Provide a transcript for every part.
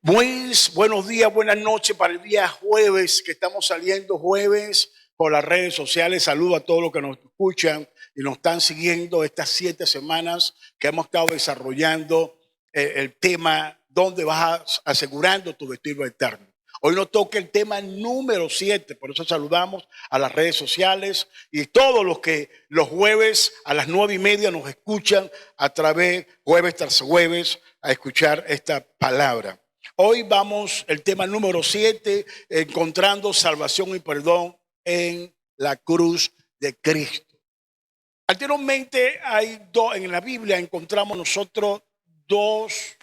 Muy buenos días, buenas noches para el día jueves, que estamos saliendo jueves por las redes sociales. Saludo a todos los que nos escuchan y nos están siguiendo estas 7 semanas que hemos estado desarrollando el tema ¿dónde vas asegurando tu destino eterno? Hoy nos toca el tema número 7, por eso saludamos a las redes sociales y todos los que los jueves a las 9:30 nos escuchan a través, jueves tras jueves, a escuchar esta palabra. Hoy vamos, el tema número 7, encontrando salvación y perdón en la cruz de Cristo. Anteriormente en la Biblia encontramos nosotros dos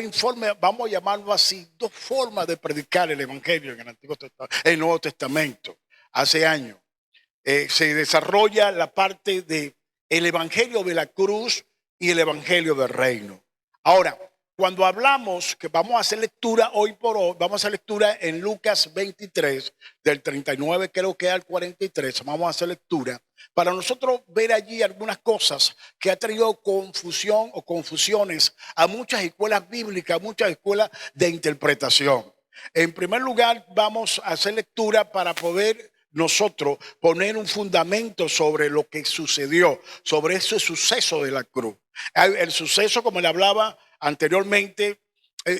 informes, vamos a llamarlo así, dos formas de predicar el Evangelio en el en el Nuevo Testamento. Hace años se desarrolla la parte de el Evangelio de la cruz y el Evangelio del reino. Ahora, cuando hablamos que vamos a hacer lectura hoy por hoy, vamos a hacer lectura en Lucas 23, del 39 creo que al 43, vamos a hacer lectura para nosotros ver allí algunas cosas que ha traído confusión o confusiones a muchas escuelas bíblicas, a muchas escuelas de interpretación. En primer lugar, vamos a hacer lectura para poder nosotros poner un fundamento sobre lo que sucedió, sobre ese suceso de la cruz. El suceso, como le hablaba anteriormente,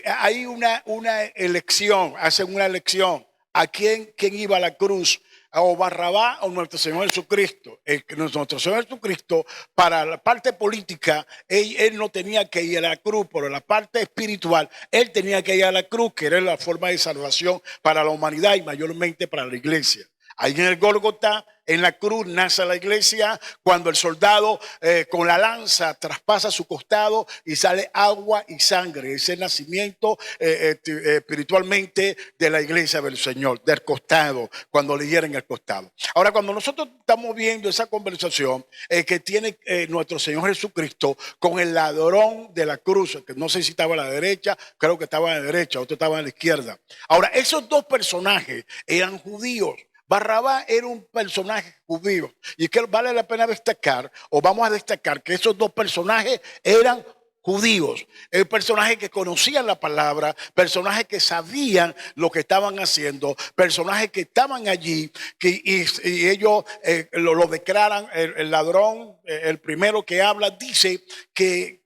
hay una elección, hacen una elección. ¿A quién iba a la cruz? O Barrabás o nuestro Señor Jesucristo. Nuestro Señor Jesucristo, para la parte política, él no tenía que ir a la cruz, pero la parte espiritual, él tenía que ir a la cruz, que era la forma de salvación para la humanidad y mayormente para la iglesia. Ahí en el Gólgota, en la cruz, nace la iglesia cuando el soldado con la lanza traspasa su costado y sale agua y sangre. Ese nacimiento espiritualmente de la iglesia del Señor, del costado, cuando le hieren el costado. Ahora, cuando nosotros estamos viendo esa conversación que tiene nuestro Señor Jesucristo con el ladrón de la cruz, que no sé si estaba a la derecha, creo que estaba a la derecha, otro estaba a la izquierda. Ahora, esos dos personajes eran judíos. Barrabás era un personaje judío y que vale la pena destacar, o vamos a destacar que esos dos personajes eran judíos, personajes que conocían la palabra, personajes que sabían lo que estaban haciendo, personajes que estaban allí y ellos lo declaran. El ladrón, el primero que habla, dice que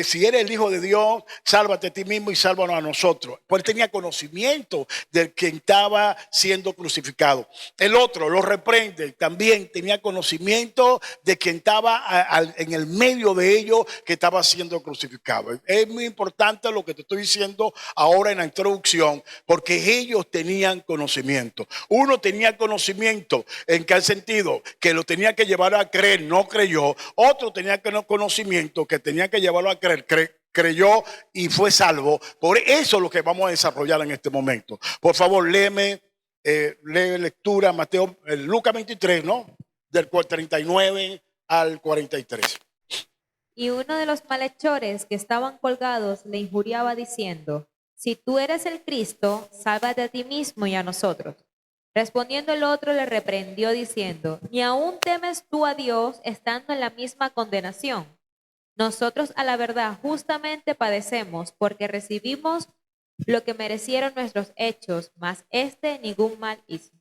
si eres el Hijo de Dios, sálvate a ti mismo y sálvanos a nosotros. Pues él tenía conocimiento de quien estaba siendo crucificado. El otro lo reprende, también tenía conocimiento de quien estaba en el medio de ellos, que estaba siendo crucificado. Es muy importante lo que te estoy diciendo ahora en la introducción, porque ellos tenían conocimiento. Uno tenía conocimiento, ¿en qué sentido? Que lo tenía que llevar a creer, no creyó. Otro tenía conocimiento que tenía que llevarlo a creer, creyó y fue salvo. Por eso es lo que vamos a desarrollar en este momento. Por favor, lee lectura Lucas 23, ¿no? Del 39 al 43. Y uno de los malhechores que estaban colgados le injuriaba diciendo: si tú eres el Cristo, sálvate a ti mismo y a nosotros. Respondiendo el otro le reprendió diciendo: ¿ni aún temes tú a Dios estando en la misma condenación? Nosotros a la verdad justamente padecemos, porque recibimos lo que merecieron nuestros hechos, mas ningún mal hizo.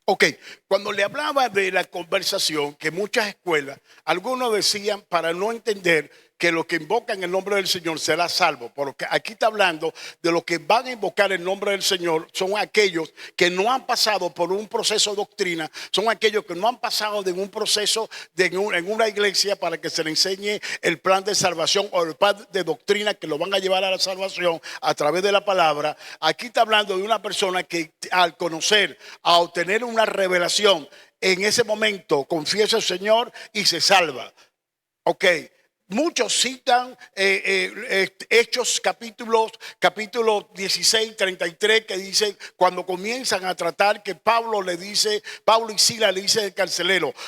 Ok, cuando le hablaba de la conversación, que muchas escuelas, algunos decían para no entender que los que invocan el nombre del Señor será salvo, porque aquí está hablando de los que van a invocar el nombre del Señor, son aquellos que no han pasado por un proceso de doctrina, son aquellos que no han pasado de un proceso en una iglesia para que se le enseñe el plan de salvación o el plan de doctrina que lo van a llevar a la salvación a través de la palabra. Aquí está hablando de una persona que al conocer, a obtener una revelación, en ese momento confiesa al Señor y se salva. Ok. Muchos citan Hechos capítulo 16, 33, que dice cuando comienzan a tratar que Pablo y Silas le dice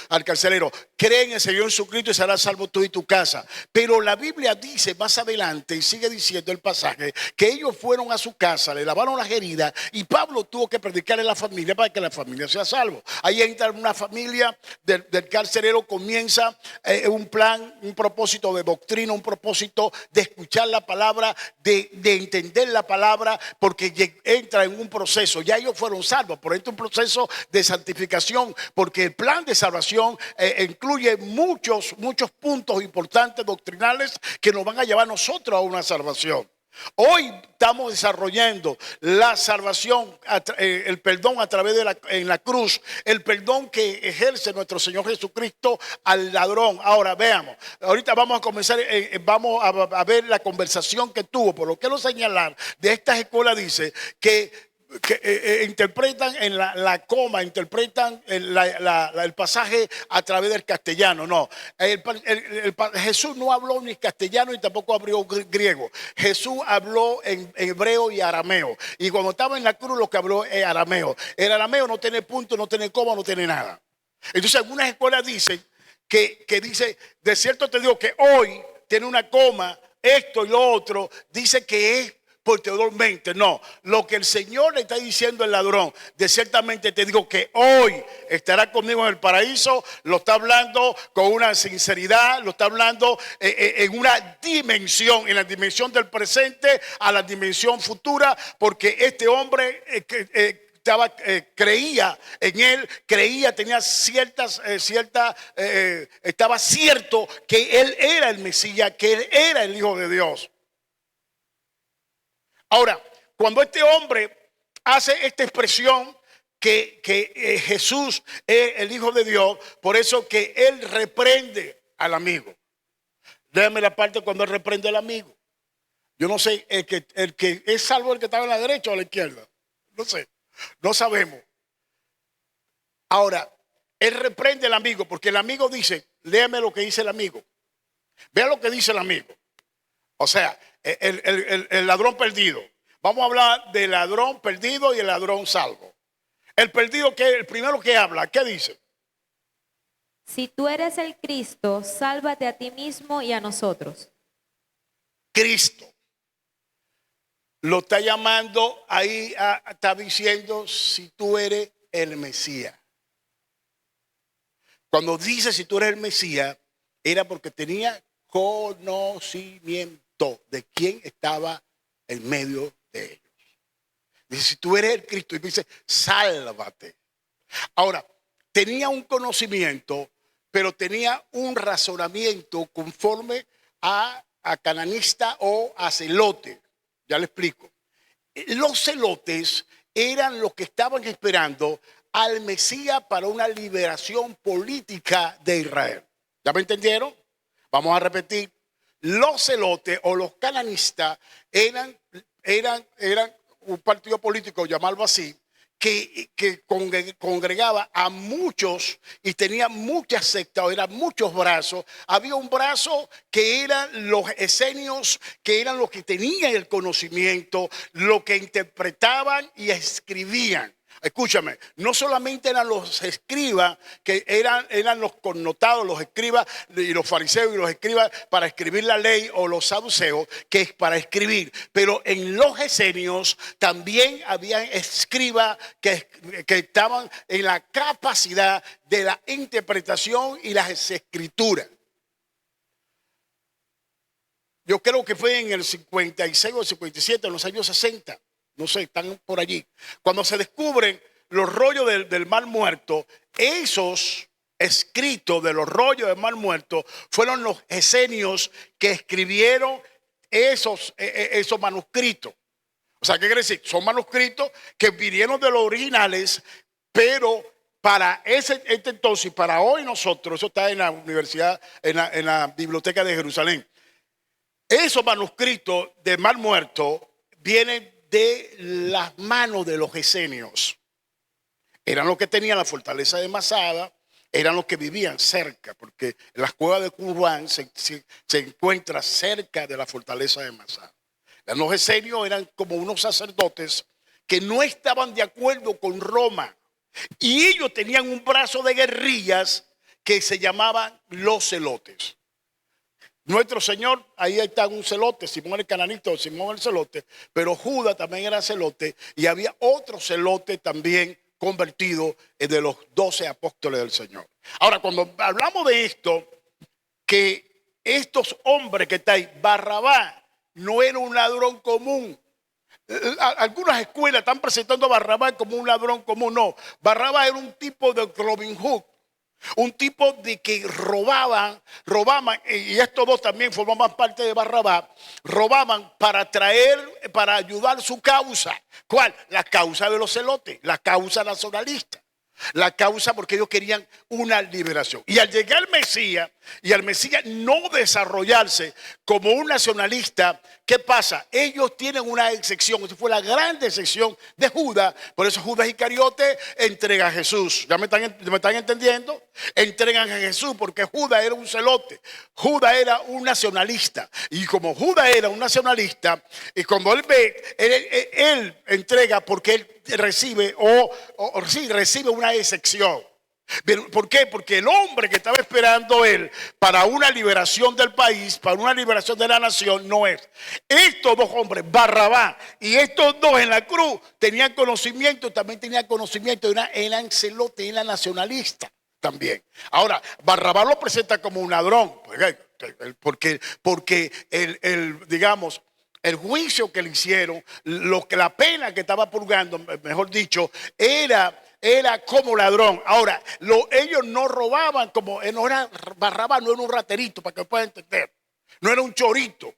al carcelero, cree en el Señor Jesucristo y serás salvo tú y tu casa. Pero la Biblia dice más adelante, y sigue diciendo el pasaje, que ellos fueron a su casa, le lavaron las heridas y Pablo tuvo que predicar en la familia para que la familia sea salvo. Ahí entra una familia del carcelero, comienza un plan, un propósito de doctrina, un propósito de escuchar la palabra, de entender la palabra, porque entra en un proceso. Ya ellos fueron salvos, por ejemplo, un proceso de santificación, porque el plan de salvación incluye muchos puntos importantes doctrinales que nos van a llevar a nosotros a una salvación. Hoy estamos desarrollando la salvación, el perdón a través de en la cruz, el perdón que ejerce nuestro Señor Jesucristo al ladrón. Ahora veamos, ahorita vamos a comenzar, vamos a ver la conversación que tuvo. Por lo que quiero señalar de estas escuelas, dice que interpretan en la coma, interpretan el pasaje a través del castellano. No, Jesús no habló ni castellano ni tampoco habló griego. Jesús habló en hebreo y arameo. Y cuando estaba en la cruz, lo que habló es arameo. El arameo no tiene punto, no tiene coma, no tiene nada. Entonces algunas escuelas dicen que dice, de cierto te digo que hoy tiene una coma, esto y lo otro, dice que es posteriormente. No, lo que el Señor le está diciendo al ladrón, de ciertamente te digo que hoy estará conmigo en el paraíso, lo está hablando con una sinceridad, lo está hablando en una dimensión, en la dimensión del presente a la dimensión futura, porque este hombre creía en él, tenía estaba cierto que él era el Mesías, que él era el Hijo de Dios. Ahora, cuando este hombre hace esta expresión que Jesús es el Hijo de Dios, por eso que él reprende al amigo. Déjame la parte cuando él reprende al amigo. Yo no sé, el que es salvo, el que estaba a la derecha o a la izquierda. No sé, no sabemos. Ahora, él reprende al amigo porque el amigo dice, léame lo que dice el amigo. Vea lo que dice el amigo. O sea, el ladrón perdido. Vamos a hablar del ladrón perdido y el ladrón salvo. El perdido, el primero que habla, ¿qué dice? Si tú eres el Cristo, sálvate a ti mismo y a nosotros. Cristo. Lo está llamando ahí, está diciendo, si tú eres el Mesías. Cuando dice si tú eres el Mesías, era porque tenía conocimiento de quién estaba en medio de ellos. Dice, si tú eres el Cristo, y dice, sálvate. Ahora, tenía un conocimiento, pero tenía un razonamiento conforme a cananista o a celote. Ya le explico. Los celotes eran los que estaban esperando al Mesías para una liberación política de Israel. ¿Ya me entendieron? Vamos a repetir. Los celotes o los cananistas eran un partido político, llamarlo así, que congregaba a muchos y tenía muchas sectas, o eran muchos brazos. Había un brazo que eran los esenios, que eran los que tenían el conocimiento, los que interpretaban y escribían. Escúchame, no solamente eran los escribas, que eran los connotados, los escribas y los fariseos y los escribas para escribir la ley, o los saduceos, que es para escribir. Pero en los esenios también había escribas que estaban en la capacidad de la interpretación y las escrituras. Yo creo que fue en el 56 o el 57, en los años 60. No sé, están por allí. Cuando se descubren los rollos del Mar Muerto, esos escritos de los rollos del Mar Muerto fueron los esenios que escribieron esos manuscritos. O sea, ¿qué quiere decir? Son manuscritos que vinieron de los originales, pero para este entonces, para hoy nosotros, eso está en la universidad, en la biblioteca de Jerusalén. Esos manuscritos del Mar Muerto vienen de las manos de los esenios. Eran los que tenían la fortaleza de Masada, eran los que vivían cerca, porque las cuevas de Qumran se encuentra cerca de la fortaleza de Masada. Los esenios eran como unos sacerdotes que no estaban de acuerdo con Roma, y ellos tenían un brazo de guerrillas que se llamaban los celotes. Nuestro Señor, ahí está un celote, Simón el cananito, Simón el celote, pero Judas también era celote y había otro celote también convertido de los 12 apóstoles del Señor. Ahora, cuando hablamos de esto, que estos hombres que está ahí, Barrabás no era un ladrón común. Algunas escuelas están presentando a Barrabás como un ladrón común. No, Barrabás era un tipo de Robin Hood. Un tipo de que robaban, y estos dos también formaban parte de Barrabás, robaban para traer, para ayudar su causa. ¿Cuál? La causa de los celotes, la causa nacionalista. La causa porque ellos querían una liberación. Y al llegar el Mesías, y al Mesías no desarrollarse como un nacionalista, ¿qué pasa? Ellos tienen una excepción. Esa fue la gran excepción de Judas. Por eso Judas Iscariote entrega a Jesús. ¿Ya me están entendiendo? Entregan a Jesús porque Judas era un celote. Judas era un nacionalista. Y como Judas era un nacionalista, y cuando él ve, él entrega porque él recibe recibe una excepción. ¿Por qué? Porque el hombre que estaba esperando él para una liberación del país, para una liberación de la nación, no es. Estos dos hombres, Barrabás y estos dos en la cruz, tenían conocimiento, también tenían conocimiento, eran celotes, eran nacionalistas también. Ahora, Barrabás lo presenta como un ladrón, porque digamos, el juicio que le hicieron, la pena que estaba purgando, mejor dicho, era como ladrón. Ahora, ellos no robaban Barrabás no era un raterito, para que puedan entender. No era un chorito.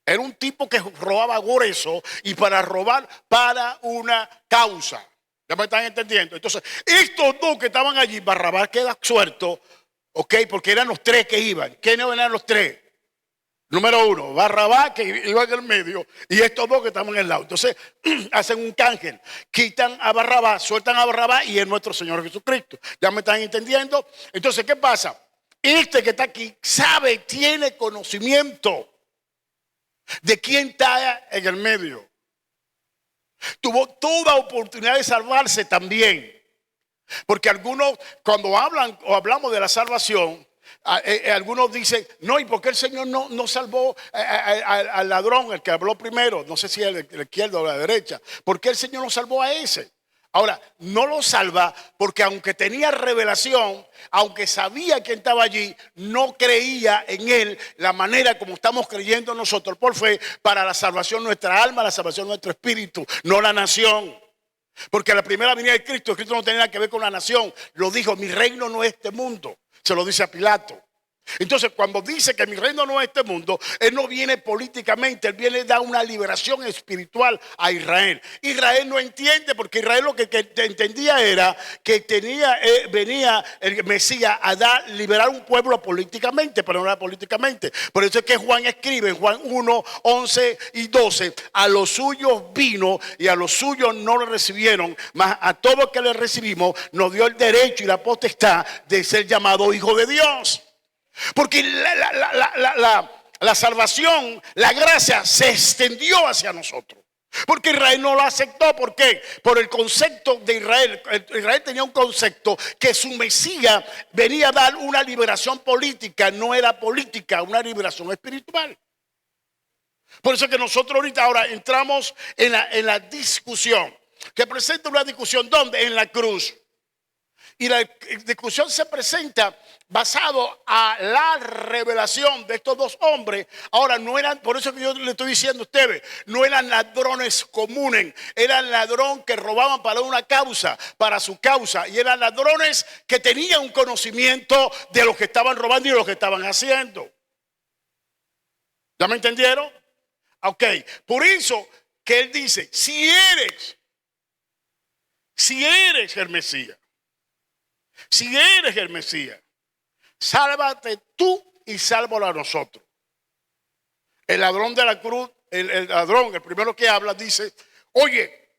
Era un tipo que robaba grueso y para robar para una causa. ¿Ya me están entendiendo? Entonces, estos dos que estaban allí, Barrabás queda suelto, ¿ok? Porque eran los tres que iban. ¿Quiénes eran los tres? Número uno, Barrabás, que iba en el medio, y estos dos que estaban en el lado. Entonces, hacen un cángel, quitan a Barrabás, sueltan a Barrabás y es nuestro Señor Jesucristo. ¿Ya me están entendiendo? Entonces, ¿qué pasa? Este que está aquí sabe, tiene conocimiento de quién está en el medio. Tuvo toda oportunidad de salvarse también. Porque algunos, cuando hablan o hablamos de la salvación, algunos dicen, no, ¿y por qué el Señor no salvó al ladrón, el que habló primero? No sé si el izquierdo o la derecha. ¿Por qué el Señor no salvó a ese? Ahora, no lo salva porque aunque tenía revelación, aunque sabía quién estaba allí, no creía en él la manera como estamos creyendo nosotros por fe para la salvación de nuestra alma, la salvación de nuestro espíritu, no la nación. Porque la primera venida de Cristo no tenía nada que ver con la nación. Lo dijo, mi reino no es este mundo. Se lo dice a Pilato. Entonces, cuando dice que mi reino no es este mundo, él no viene políticamente, él viene a dar una liberación espiritual a Israel. Israel no entiende, porque Israel lo que entendía era que venía el Mesías a liberar un pueblo políticamente, pero no era políticamente. Por eso es que Juan escribe en Juan 1, 11 y 12, a los suyos vino y a los suyos no le recibieron, mas a todos que le recibimos nos dio el derecho y la potestad de ser llamado hijo de Dios. Porque la salvación, la gracia se extendió hacia nosotros. Porque Israel no lo aceptó. ¿Por qué? Por el concepto de Israel. Israel tenía un concepto que su Mesías venía a dar una liberación política. No era política, una liberación espiritual. Por eso es que nosotros ahora entramos en la discusión. Que presenta una discusión, ¿dónde? En la cruz. Y la discusión se presenta basado a la revelación de estos dos hombres. Ahora, no eran, por eso que yo le estoy diciendo a ustedes, no eran ladrones comunes, eran ladrones que robaban para una causa, para su causa, y eran ladrones que tenían un conocimiento de lo que estaban robando y de lo que estaban haciendo. ¿Ya me entendieron? Ok, por eso que él dice, si eres el Mesías, si eres el Mesías, sálvate tú y sálvalo a nosotros. El ladrón de la cruz, el ladrón, el primero que habla, dice, oye,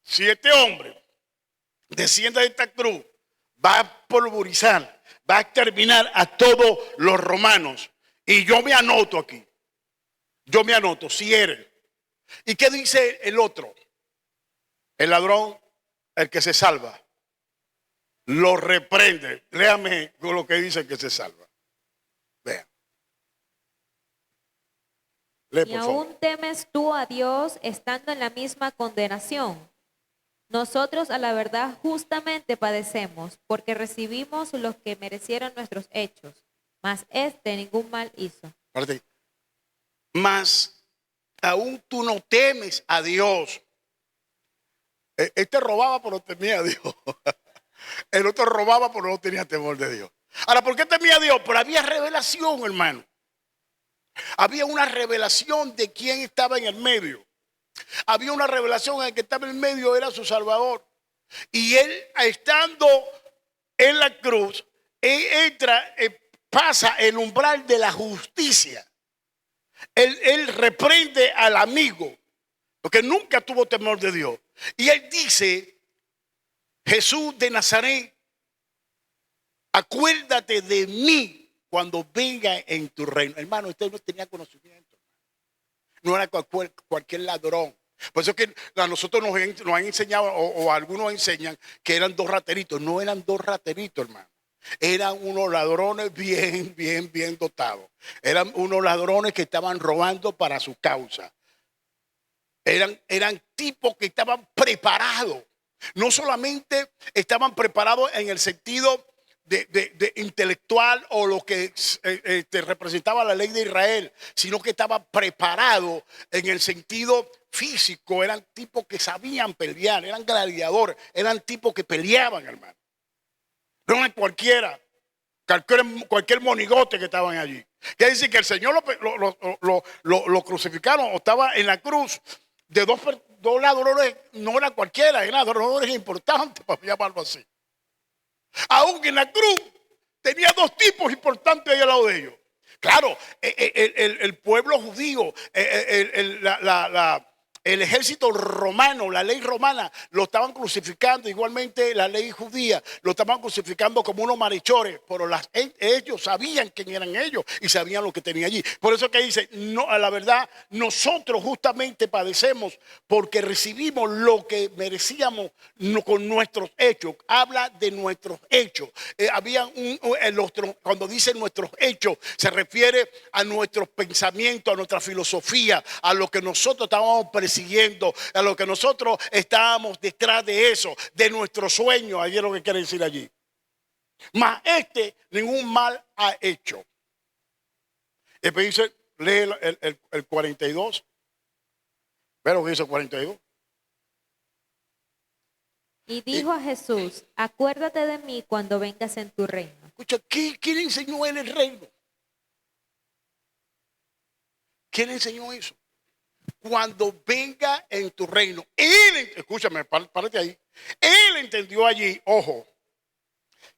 si este hombre desciende de esta cruz, va a pulverizar, va a exterminar a todos los romanos. Y yo me anoto aquí. Yo me anoto, si eres. ¿Y qué dice el otro? El ladrón, el que se salva. lo reprende. Léame con lo que dice que se salva. Vean. Lee, ¿Y por favor. aún temes tú a Dios estando en la misma condenación? Nosotros a la verdad justamente padecemos, porque recibimos los que merecieron nuestros hechos, mas este ningún mal hizo. Párate ahí. Mas aún tú no temes a Dios. Este robaba pero no temía a Dios. El otro robaba pero no tenía temor de Dios. Ahora, ¿por qué temía a Dios? Pero había revelación, hermano. Había una revelación de quién estaba en el medio. Había una revelación en el que estaba en el medio, era su Salvador. Y él, estando en la cruz, él pasa el umbral de la justicia. Él reprende al amigo, porque nunca tuvo temor de Dios. Y él dice, Jesús de Nazaret, acuérdate de mí cuando venga en tu reino. Hermano, usted no tenía conocimiento. No era cualquier ladrón. Por eso es que a nosotros nos han enseñado, o algunos enseñan, que eran dos rateritos. No eran dos rateritos, hermano. Eran unos ladrones bien dotados. Eran unos ladrones que estaban robando para su causa. Eran tipos que estaban preparados. No solamente estaban preparados en el sentido de intelectual o lo que representaba la ley de Israel, sino que estaban preparados en el sentido físico. Eran tipos que sabían pelear, eran gladiadores, eran tipos que peleaban, hermano. No es cualquiera, cualquier monigote que estaban allí. Quiere decir que el Señor lo crucificaron o estaba en la cruz de dos ladrones, no era cualquiera, eran ladrones importantes, para llamarlo así. Aunque en la cruz tenía dos tipos importantes ahí al lado de ellos. Claro, el pueblo judío, el ejército romano, la ley romana, lo estaban crucificando. Igualmente la ley judía lo estaban crucificando como unos malhechores. Pero ellos sabían quién eran ellos y sabían lo que tenía allí. Por eso que dice, no, a la verdad, nosotros justamente padecemos porque recibimos lo que merecíamos con nuestros hechos. Habla de nuestros hechos. Cuando dice nuestros hechos, se refiere a nuestros pensamientos, a nuestra filosofía, a lo que nosotros estábamos persiguiendo, a lo que nosotros estábamos detrás de eso, de nuestro sueño. Ahí es lo que quiere decir allí. Mas ningún mal ha hecho. Después dice, lee el 42. Ve lo que dice el 42. Y dijo a Jesús, acuérdate de mí cuando vengas en tu reino. Escucha, ¿quién enseñó él el reino? ¿Quién enseñó eso? Cuando venga en tu reino. Él, escúchame, párate ahí. Él entendió allí, ojo,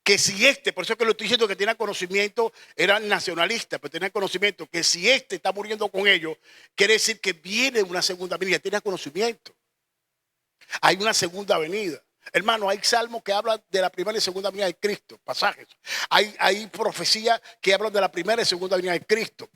que si por eso es que lo estoy diciendo que tenía conocimiento, era nacionalista, pero tenía conocimiento que si está muriendo con ellos, quiere decir que viene una segunda venida. Tenía conocimiento. Hay una segunda venida. Hermano, hay salmos que hablan de la primera y segunda venida de Cristo, pasajes. Hay profecías que hablan de la primera y segunda venida de Cristo.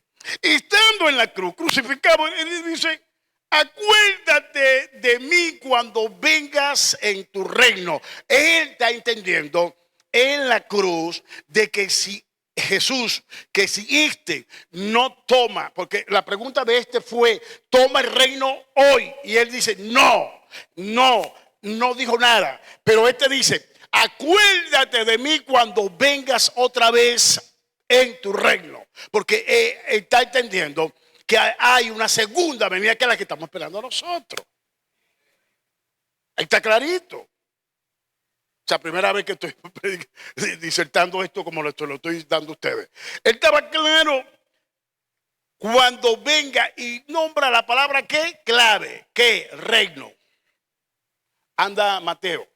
Estando en la cruz, crucificado, él dice, acuérdate de mí cuando vengas en tu reino. Él está entendiendo en la cruz de que si Jesús, que si no toma, porque la pregunta de fue, toma el reino hoy. Y él dice, no dijo nada. Pero dice, acuérdate de mí cuando vengas otra vez en tu reino. Porque está entendiendo que hay una segunda venida que es la que estamos esperando nosotros. Ahí está clarito. O sea, primera vez que estoy disertando esto como lo estoy dando a ustedes. Él estaba claro cuando venga y nombra la palabra ¿qué? Clave, ¿qué? Reino. Anda Mateo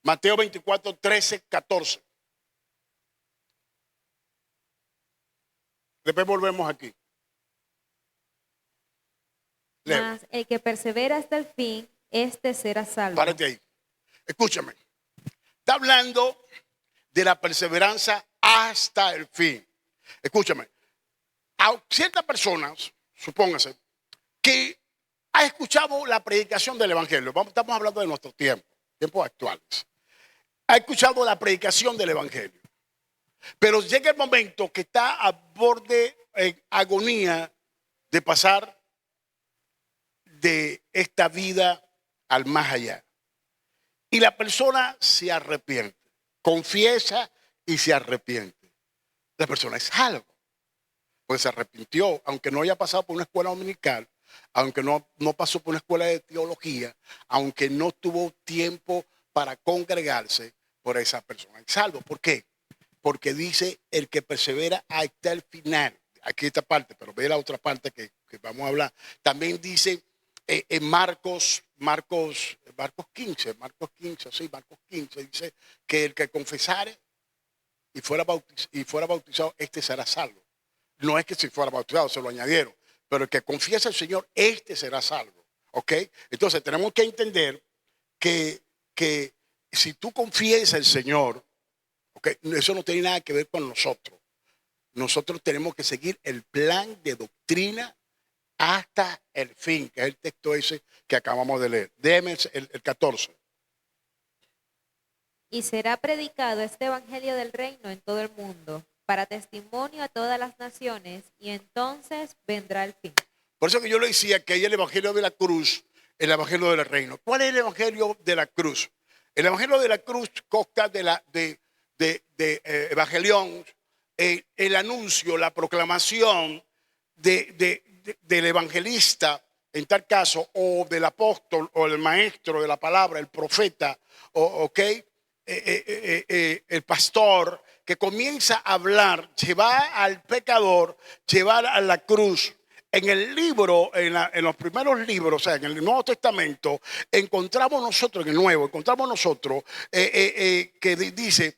24, 13, 14. Después volvemos aquí. Mas el que persevera hasta el fin, este será salvo. Párate ahí. Escúchame. Está hablando de la perseverancia hasta el fin. Escúchame. A ciertas personas, supóngase, que ha escuchado la predicación del evangelio. Estamos hablando de nuestros tiempos actuales. ha escuchado la predicación del evangelio, pero llega el momento que está a borde, en agonía, de pasar de esta vida al más allá. Y la persona se arrepiente, confiesa y se arrepiente. La persona es salva, pues se arrepintió, aunque no haya pasado por una escuela dominical, aunque no pasó por una escuela de teología, aunque no tuvo tiempo para congregarse, por esa persona es salvo. ¿Por qué? Porque dice el que persevera hasta el final. Aquí esta parte, pero ve la otra parte que vamos a hablar. También dice en Marcos 15, dice que el que confesare y fuera bautizado, este será salvo. No es que si fuera bautizado, se lo añadieron, pero el que confiesa al Señor, este será salvo. ¿Ok? Entonces tenemos que entender que si tú confiesas al Señor, ¿okay? Eso no tiene nada que ver con nosotros. Nosotros tenemos que seguir el plan de doctrina hasta el fin, que es el texto ese que acabamos de leer. Déjeme el 14. Y será predicado este evangelio del reino en todo el mundo, para testimonio a todas las naciones, y entonces vendrá el fin. Por eso que yo le decía que hay el evangelio de la cruz, el evangelio del reino. ¿Cuál es el evangelio de la cruz? El evangelio de la cruz consta de evangelión, el anuncio, la proclamación del evangelista, en tal caso, o del apóstol, o el maestro de la palabra, el profeta, el pastor, que comienza a hablar, llevar al pecador, llevar a la cruz. En el libro, en los primeros libros, o sea, en el Nuevo Testamento, encontramos nosotros, en el Nuevo, que dice,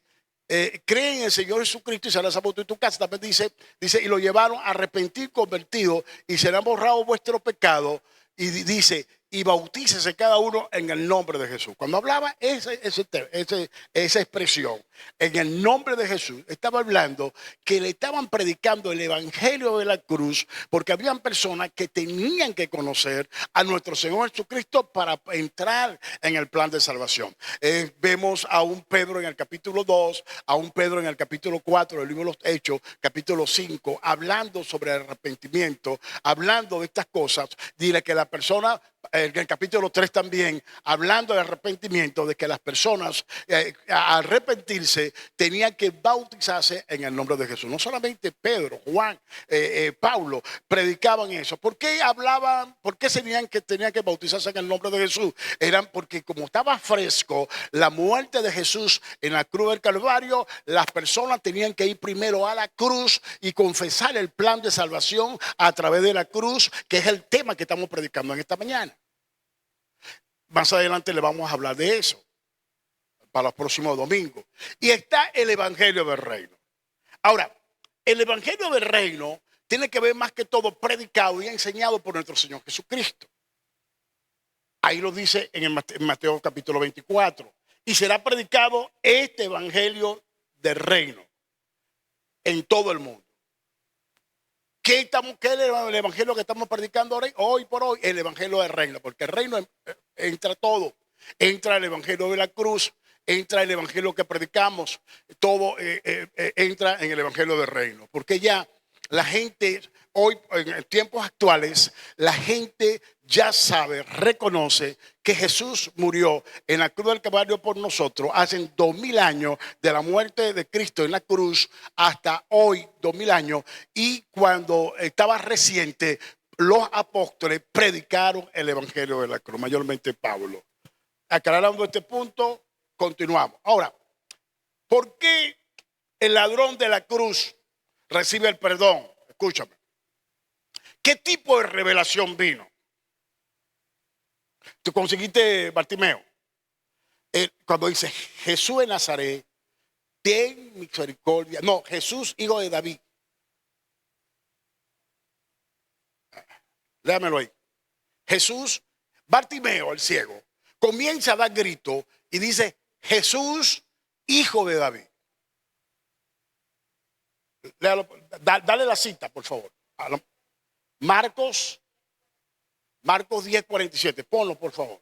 creen en el Señor Jesucristo y será salvo tú y tu casa. También dice, y lo llevaron a arrepentir, convertido, y serán borrados vuestros pecados. Y dice, y bautícese cada uno en el nombre de Jesús. Cuando hablaba esa expresión, en el nombre de Jesús, estaba hablando que le estaban predicando el evangelio de la cruz, porque habían personas que tenían que conocer a nuestro Señor Jesucristo para entrar en el plan de salvación. Vemos a un Pedro en el capítulo 2, a un Pedro en el capítulo 4 del libro de los Hechos, capítulo 5, hablando sobre el arrepentimiento, hablando de estas cosas. Dile que la persona, en el capítulo 3 también, hablando del arrepentimiento, de que las personas al arrepentirse tenían que bautizarse en el nombre de Jesús. No solamente Pedro, Juan, Pablo predicaban eso. ¿Por qué hablaban? ¿Por qué tenían que bautizarse en el nombre de Jesús? Eran porque como estaba fresco la muerte de Jesús en la cruz del Calvario, las personas tenían que ir primero a la cruz y confesar el plan de salvación a través de la cruz, que es el tema que estamos predicando en esta mañana. Más adelante le vamos a hablar de eso para los próximos domingos. Y está el evangelio del reino. Ahora, el evangelio del reino tiene que ver más que todo predicado y enseñado por nuestro Señor Jesucristo. Ahí lo dice en Mateo capítulo 24. Y será predicado este evangelio del reino en todo el mundo. ¿Qué es el evangelio que estamos predicando hoy por hoy? El evangelio del reino, porque el reino entra todo. Entra el evangelio de la cruz, entra el evangelio que predicamos, todo entra en el evangelio del reino. Porque ya la gente, hoy en tiempos actuales, la gente ya sabe, reconoce que Jesús murió en la cruz del Calvario por nosotros hace 2000 años, de la muerte de Cristo en la cruz hasta hoy, 2000 años. Y cuando estaba reciente, los apóstoles predicaron el evangelio de la cruz, mayormente Pablo. Aclarando este punto, continuamos. Ahora, ¿por qué el ladrón de la cruz recibe el perdón? Escúchame. ¿Qué tipo de revelación vino? Tú conseguiste Bartimeo. Cuando dice Jesús de Nazaret, ten misericordia. No, Jesús, hijo de David. Léamelo ahí. Jesús, Bartimeo, el ciego, comienza a dar grito y dice Jesús, hijo de David. Léalo, dale la cita, por favor. Marcos 10:47. Ponlo, por favor.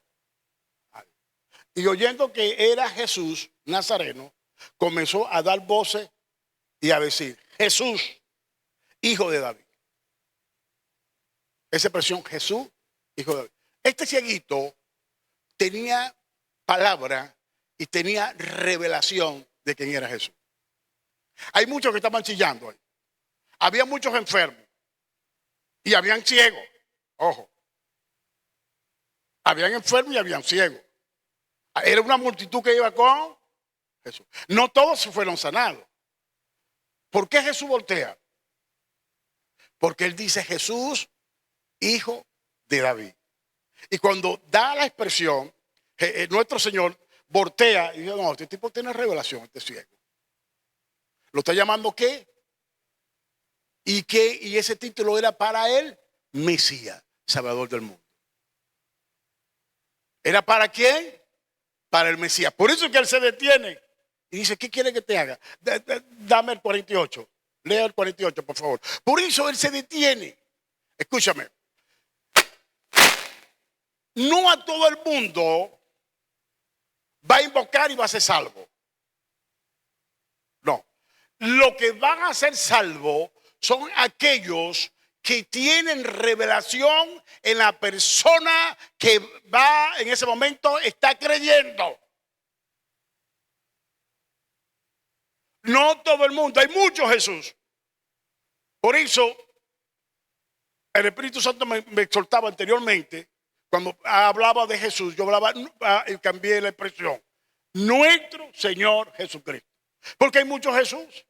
Y oyendo que era Jesús Nazareno, comenzó a dar voces y a decir: Jesús, hijo de David. Esa expresión, Jesús, hijo de David. Este cieguito tenía palabra y tenía revelación de quién era Jesús. Hay muchos que estaban chillando ahí. Había muchos enfermos y habían ciegos. Ojo. Habían enfermos y habían ciegos. Era una multitud que iba con Jesús. No todos se fueron sanados. ¿Por qué Jesús voltea? Porque él dice: Jesús, hijo de David. Y cuando da la expresión, nuestro Señor voltea y dice: no, este tipo tiene revelación, este ciego. ¿Lo está llamando qué? Y ese título era para él: Mesías, Salvador del mundo. ¿Era para quién? Para el Mesías. Por eso es que él se detiene y dice: ¿qué quiere que te haga? Dame el 48. Lea el 48, por favor. Por eso él se detiene. Escúchame. No a todo el mundo va a invocar y va a ser salvo. No. Lo que van a ser salvos son aquellos que tienen revelación en la persona que va en ese momento, está creyendo. No todo el mundo, hay muchos Jesús. Por eso el Espíritu Santo me exhortaba anteriormente, cuando hablaba de Jesús, yo hablaba y cambié la expresión: nuestro Señor Jesucristo. Porque hay muchos Jesús.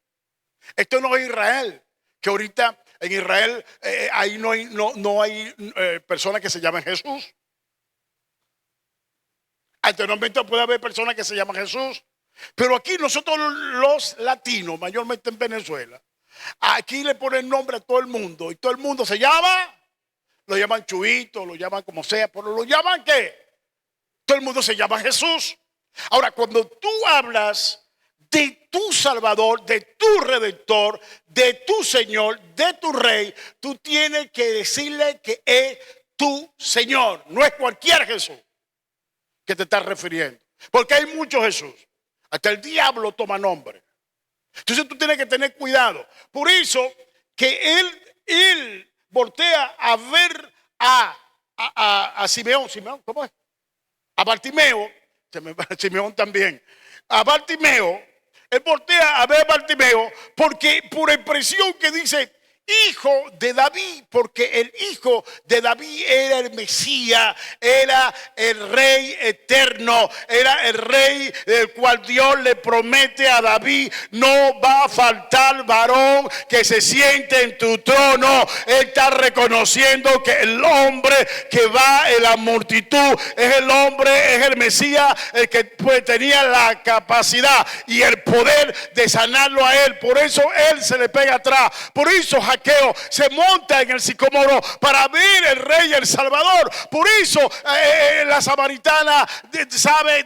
Esto no es Israel, que ahorita en Israel ahí no hay personas que se llaman Jesús. Anteriormente puede haber personas que se llaman Jesús. Pero aquí nosotros los latinos, mayormente en Venezuela, aquí le ponen nombre a todo el mundo. Y todo el mundo se llama, lo llaman Chuito, lo llaman como sea, pero lo llaman ¿qué? Todo el mundo se llama Jesús. Ahora, cuando tú hablas de tu Salvador, de tu Redentor, de tu Señor, de tu Rey, tú tienes que decirle que es tu Señor. No es cualquier Jesús que te estás refiriendo. Porque hay muchos Jesús. Hasta el diablo toma nombre. Entonces tú tienes que tener cuidado. Por eso que él voltea a ver a Simeón. ¿Simeón? ¿Cómo es? A Bartimeo. Simeón también. A Bartimeo. Él voltea a ver a Bartimeo porque por expresión que dice: hijo de David, porque el hijo de David era el Mesías, era el rey eterno, era el rey del cual Dios le promete a David: no va a faltar varón que se siente en tu trono. Él está reconociendo que el hombre que va en la multitud es el hombre, es el Mesías, el que pues tenía la capacidad y el poder de sanarlo a él. Por eso él se le pega atrás. Por eso Zaqueo se monta en el sicómoro para ver el rey y el Salvador. Por eso la samaritana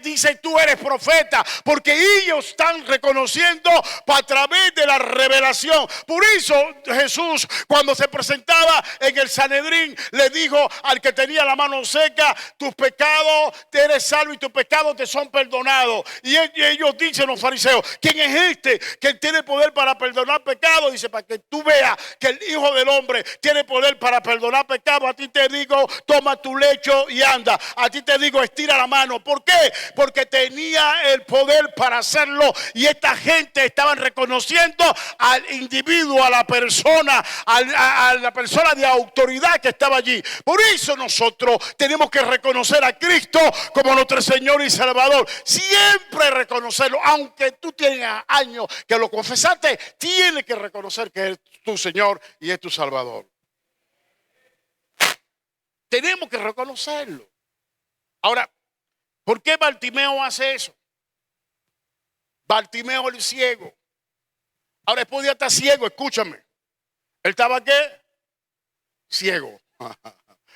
dice: tú eres profeta, porque ellos están reconociendo a través de la revelación. Por eso Jesús, cuando se presentaba en el Sanedrín, le dijo al que tenía la mano seca: tus pecados te eres salvo y tus pecados te son perdonados. Y ellos dicen, los fariseos: ¿quién es este que tiene poder para perdonar pecados? Dice: para que tú veas que el Hijo del Hombre tiene poder para perdonar pecados. A ti te digo: toma tu lecho y anda. A ti te digo: estira la mano. ¿Por qué? Porque tenía el poder para hacerlo. Y esta gente estaban reconociendo al individuo, a la persona, a la persona de autoridad que estaba allí. Por eso nosotros tenemos que reconocer a Cristo como nuestro Señor y Salvador. Siempre reconocerlo. Aunque tú tengas años que lo confesaste, tienes que reconocer que es tu Señor y es tu Salvador. Tenemos que reconocerlo. Ahora, ¿por qué Bartimeo hace eso? Bartimeo el ciego. Ahora, él podía estar ciego, escúchame. ¿Él estaba qué? Ciego.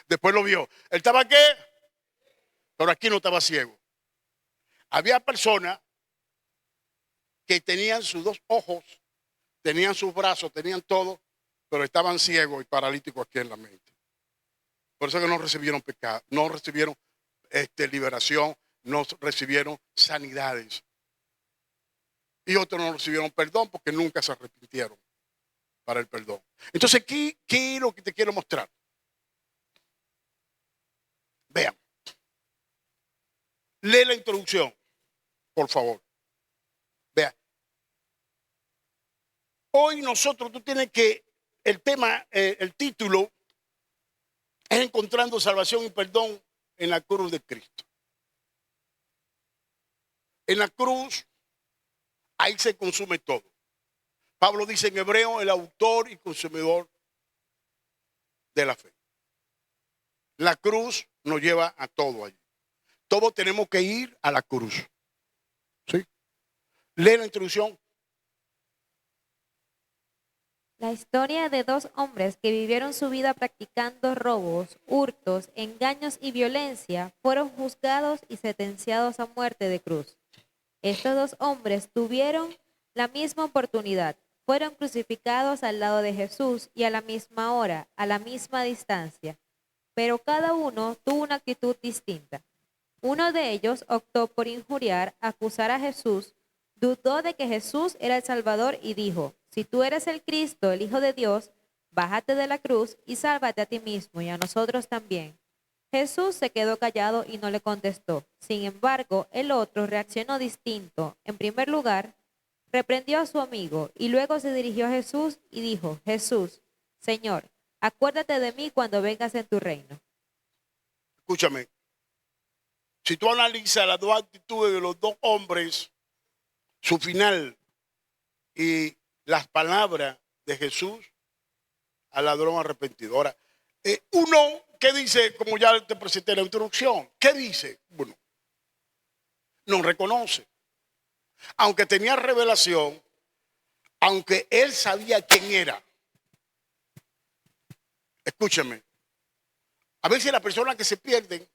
Después lo vio. ¿Él estaba qué? Pero aquí no estaba ciego. Había personas que tenían sus dos ojos, tenían sus brazos, tenían todo, pero estaban ciegos y paralíticos aquí en la mente. Por eso que no recibieron pecado, no recibieron liberación no recibieron sanidades. Y otros no recibieron perdón porque nunca se arrepintieron para el perdón. Entonces, ¿qué es lo que te quiero mostrar? Vean. Lee la introducción, por favor. Vean. Hoy tú tienes que, el tema, el título es Encontrando salvación y perdón en la cruz de Cristo. En la cruz, ahí se consume todo. Pablo dice en hebreo, el autor y consumidor de la fe. La cruz nos lleva a todo allí. Todos tenemos que ir a la cruz. ¿Sí? Lee la introducción. La historia de dos hombres que vivieron su vida practicando robos, hurtos, engaños y violencia fueron juzgados y sentenciados a muerte de cruz. Estos dos hombres tuvieron la misma oportunidad. Fueron crucificados al lado de Jesús y a la misma hora, a la misma distancia. Pero cada uno tuvo una actitud distinta. Uno de ellos optó por injuriar, acusar a Jesús, dudó de que Jesús era el Salvador y dijo: si tú eres el Cristo, el Hijo de Dios, bájate de la cruz y sálvate a ti mismo y a nosotros también. Jesús se quedó callado y no le contestó. Sin embargo, el otro reaccionó distinto. En primer lugar, reprendió a su amigo y luego se dirigió a Jesús y dijo: Jesús, Señor, acuérdate de mí cuando vengas en tu reino. Escúchame. Si tú analizas las dos actitudes de los dos hombres, su final y las palabras de Jesús al ladrón arrepentido. Ahora, uno, ¿qué dice? Como ya te presenté en la introducción, ¿qué dice? Bueno, no reconoce. Aunque tenía revelación, aunque él sabía quién era. Escúchame, a veces las personas que se pierden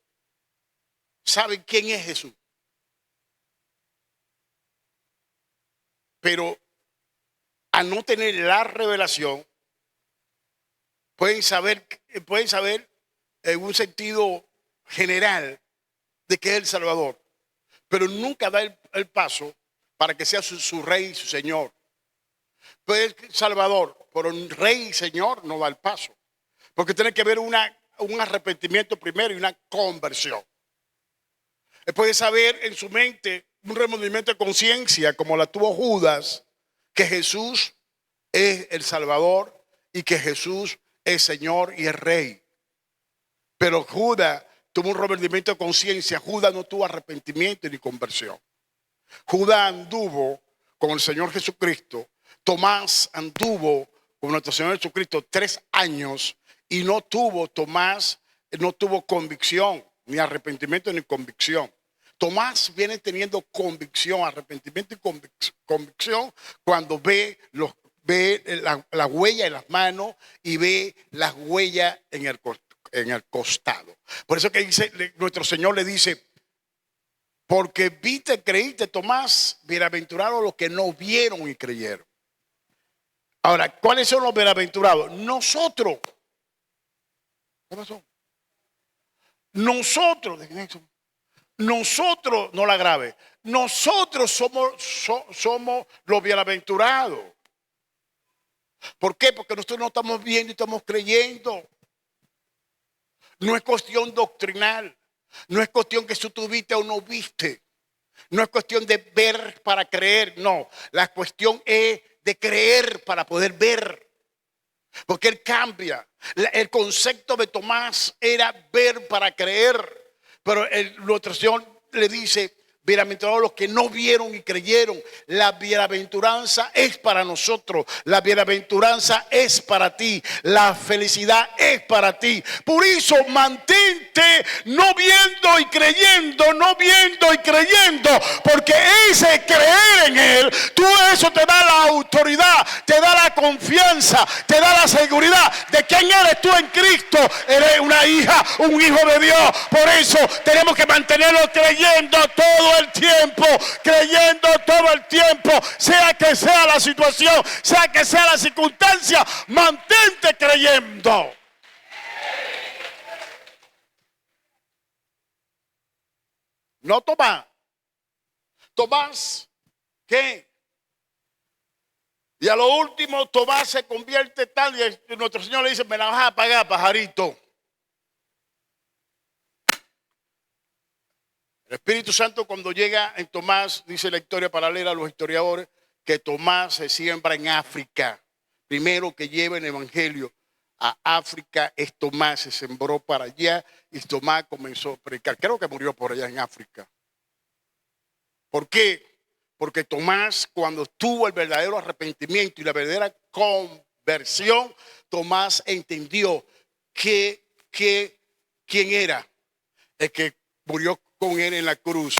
saben quién es Jesús. Pero al no tener la revelación, pueden saber en un sentido general de que es el Salvador, pero nunca da el paso para que sea su rey y su señor. Pues es Salvador, pero un rey y señor no da el paso, porque tiene que haber un arrepentimiento primero y una conversión. Él puede saber en su mente un remordimiento de conciencia como la tuvo Judas, que Jesús es el Salvador y que Jesús es Señor y es Rey. Pero Judas tuvo un remordimiento de conciencia. Judas no tuvo arrepentimiento ni conversión. Judas anduvo con el Señor Jesucristo. Tomás anduvo con nuestro Señor Jesucristo 3 años y Tomás no tuvo convicción, ni arrepentimiento ni convicción. Tomás viene teniendo convicción, arrepentimiento y convicción cuando ve la huella en las manos y ve las huellas en el costado. Por eso que dice, nuestro Señor le dice: porque viste, creíste, Tomás, bienaventurados los que no vieron y creyeron. Ahora, ¿cuáles son los bienaventurados? Nosotros. ¿Qué pasó? Nosotros, no la grave. Nosotros somos los bienaventurados. ¿Por qué? Porque nosotros no estamos viendo y estamos creyendo. No es cuestión doctrinal. No es cuestión que si tú viste o no viste. No es cuestión de ver para creer. No, la cuestión es de creer para poder ver. Porque él cambia. El concepto de Tomás era ver para creer. Pero nuestro Señor le dice: bienaventurados los que no vieron y creyeron. La bienaventuranza es para nosotros. La bienaventuranza es para ti. La felicidad es para ti. Por eso mantente no viendo y creyendo, no viendo y creyendo. Porque ese creer en Él, eso te da la autoridad, te da la confianza, te da la seguridad de quién eres tú en Cristo. Eres una hija, un hijo de Dios. Por eso tenemos que mantenerlo creyendo todo el tiempo, creyendo todo el tiempo, sea que sea la situación, sea que sea la circunstancia, mantente creyendo. No Tomás. Tomás, ¿qué? Y a lo último Tomás se convierte tal y nuestro Señor le dice, me la vas a pagar, pajarito. El Espíritu Santo cuando llega en Tomás, dice la historia paralela a los historiadores, que Tomás se siembra en África. Primero que lleva el Evangelio a África es Tomás, se sembró para allá y Tomás comenzó a predicar. Creo que murió por allá en África. ¿Por qué? Porque Tomás, cuando tuvo el verdadero arrepentimiento y la verdadera conversión, Tomás entendió quién era el que murió con él en la cruz,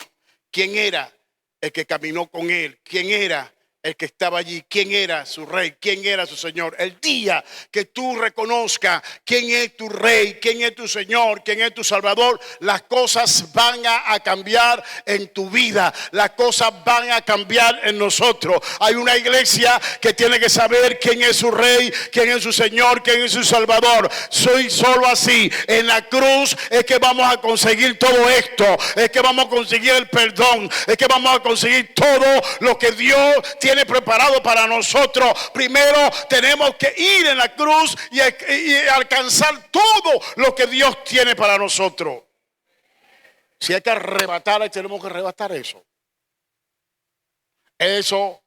quién era el que caminó con él, quién era el que estaba allí, quién era su rey, quién era su señor. El día que tú reconozcas quién es tu rey, quién es tu señor, quién es tu salvador, las cosas van a cambiar en tu vida, las cosas van a cambiar en nosotros. Hay una iglesia que tiene que saber quién es su rey, quién es su señor, quién es su salvador. Soy solo así. En la cruz es que vamos a conseguir todo esto, es que vamos a conseguir el perdón, es que vamos a conseguir todo lo que Dios tiene preparado para nosotros. Primero tenemos que ir en la cruz y alcanzar todo lo que Dios tiene para nosotros. Si hay que arrebatar, tenemos que arrebatar eso. Eso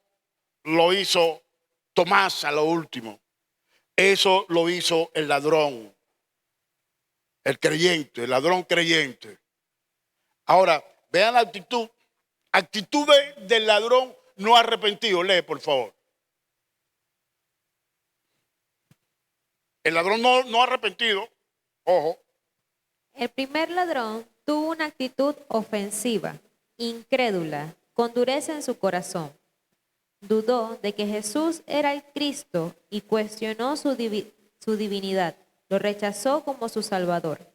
lo hizo Tomás a lo último. Eso lo hizo el ladrón, el creyente, el ladrón creyente. Ahora, vean la actitud del ladrón no arrepentido. Lee, por favor. El ladrón no arrepentido, ojo. El primer ladrón tuvo una actitud ofensiva, incrédula, con dureza en su corazón. Dudó de que Jesús era el Cristo y cuestionó su divinidad. Lo rechazó como su Salvador.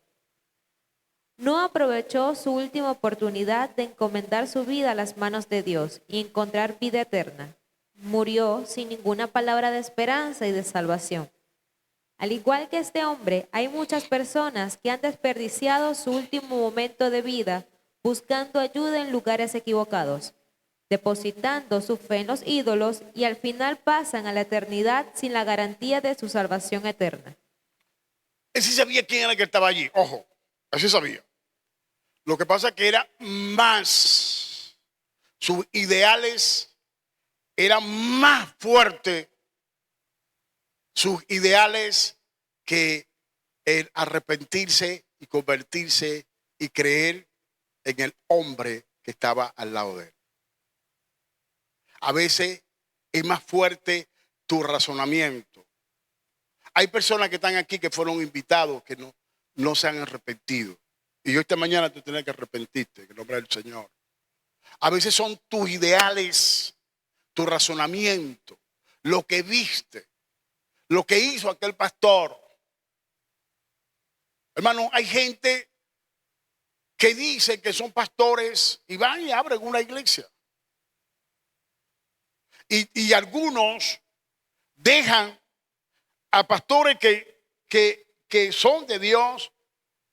No aprovechó su última oportunidad de encomendar su vida a las manos de Dios y encontrar vida eterna. Murió sin ninguna palabra de esperanza y de salvación. Al igual que este hombre, hay muchas personas que han desperdiciado su último momento de vida buscando ayuda en lugares equivocados, depositando su fe en los ídolos y al final pasan a la eternidad sin la garantía de su salvación eterna. Él sí sabía quién era el que estaba allí, ojo, así sabía. Lo que pasa es que era más, sus ideales eran más fuertes, sus ideales, que el arrepentirse y convertirse y creer en el hombre que estaba al lado de él. A veces es más fuerte tu razonamiento. Hay personas que están aquí que fueron invitados que no se han arrepentido. Y yo esta mañana tú tienes que arrepentirte en el nombre del Señor. A veces son tus ideales, tu razonamiento, lo que viste, lo que hizo aquel pastor. Hermano, hay gente que dice que son pastores y van y abren una iglesia. Y algunos dejan a pastores que son de Dios,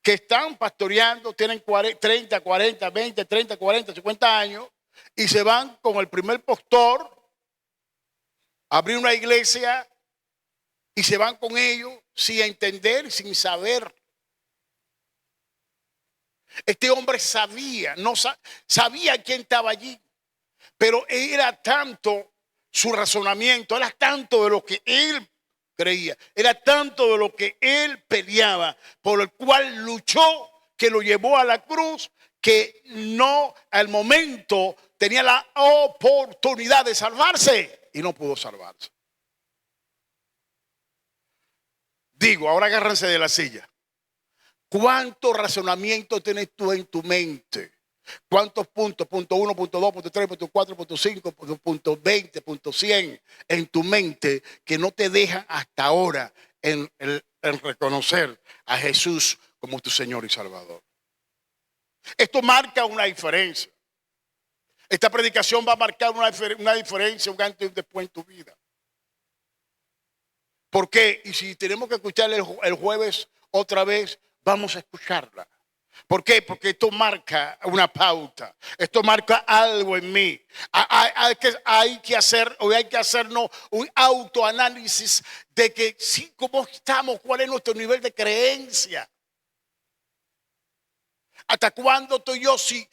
que están pastoreando, tienen 30, 40, 20, 30, 40, 50 años, y se van con el primer pastor a abrir una iglesia y se van con ellos sin entender, sin saber. Este hombre sabía quién estaba allí, pero era tanto su razonamiento, era tanto de lo que él creía, era tanto de lo que él peleaba, por el cual luchó, que lo llevó a la cruz, que no al momento tenía la oportunidad de salvarse y no pudo salvarse. Digo, ahora agárrense de la silla. ¿Cuánto razonamiento tienes tú en tu mente? ¿Cuántos puntos? Punto 1, punto 2, punto 3, punto 4, punto 5, punto 20, punto 100 en tu mente que no te dejan hasta ahora en reconocer a Jesús como tu Señor y Salvador. Esto marca una diferencia. Esta predicación va a marcar una diferencia, un antes y un después en tu vida. ¿Por qué? Y si tenemos que escucharla el jueves otra vez, vamos a escucharla. ¿Por qué? Porque esto marca una pauta. Esto marca algo en mí. Hay que hacer, o hay que hacernos un autoanálisis de que sí, cómo estamos, cuál es nuestro nivel de creencia. ¿Hasta cuándo estoy yo? Si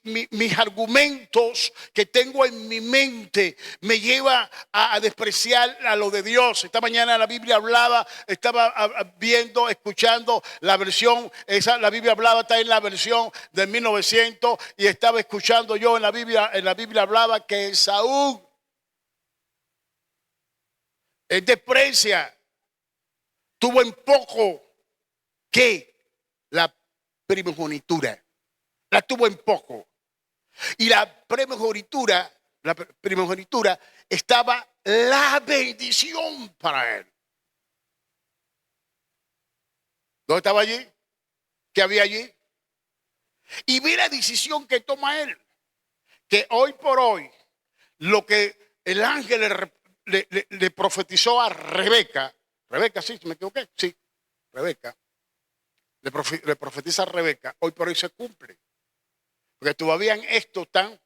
mis argumentos que tengo en mi mente me lleva a despreciar a lo de Dios. Esta mañana la Biblia hablaba, estaba viendo, escuchando la versión, la Biblia hablaba, está en la versión de 1900, y estaba escuchando yo en la Biblia hablaba que Esaú desprecia, tuvo en poco que la primogenitura, la tuvo en poco. Y la primogenitura estaba la bendición para él. ¿Dónde estaba allí? ¿Qué había allí? Y vi la decisión que toma él, que hoy por hoy lo que el ángel le profetizó a Rebeca, sí, me equivoqué, sí, Rebeca, le profetiza a Rebeca, hoy por hoy se cumple. Porque todavía en esto están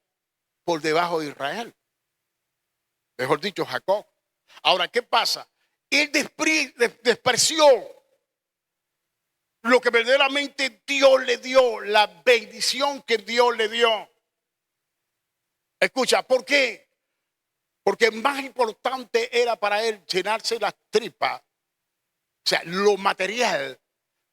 por debajo de Israel. Mejor dicho, Jacob. Ahora, ¿qué pasa? Él despreció lo que verdaderamente Dios le dio, la bendición que Dios le dio. Escucha, ¿por qué? Porque más importante era para él llenarse las tripas, o sea, lo material,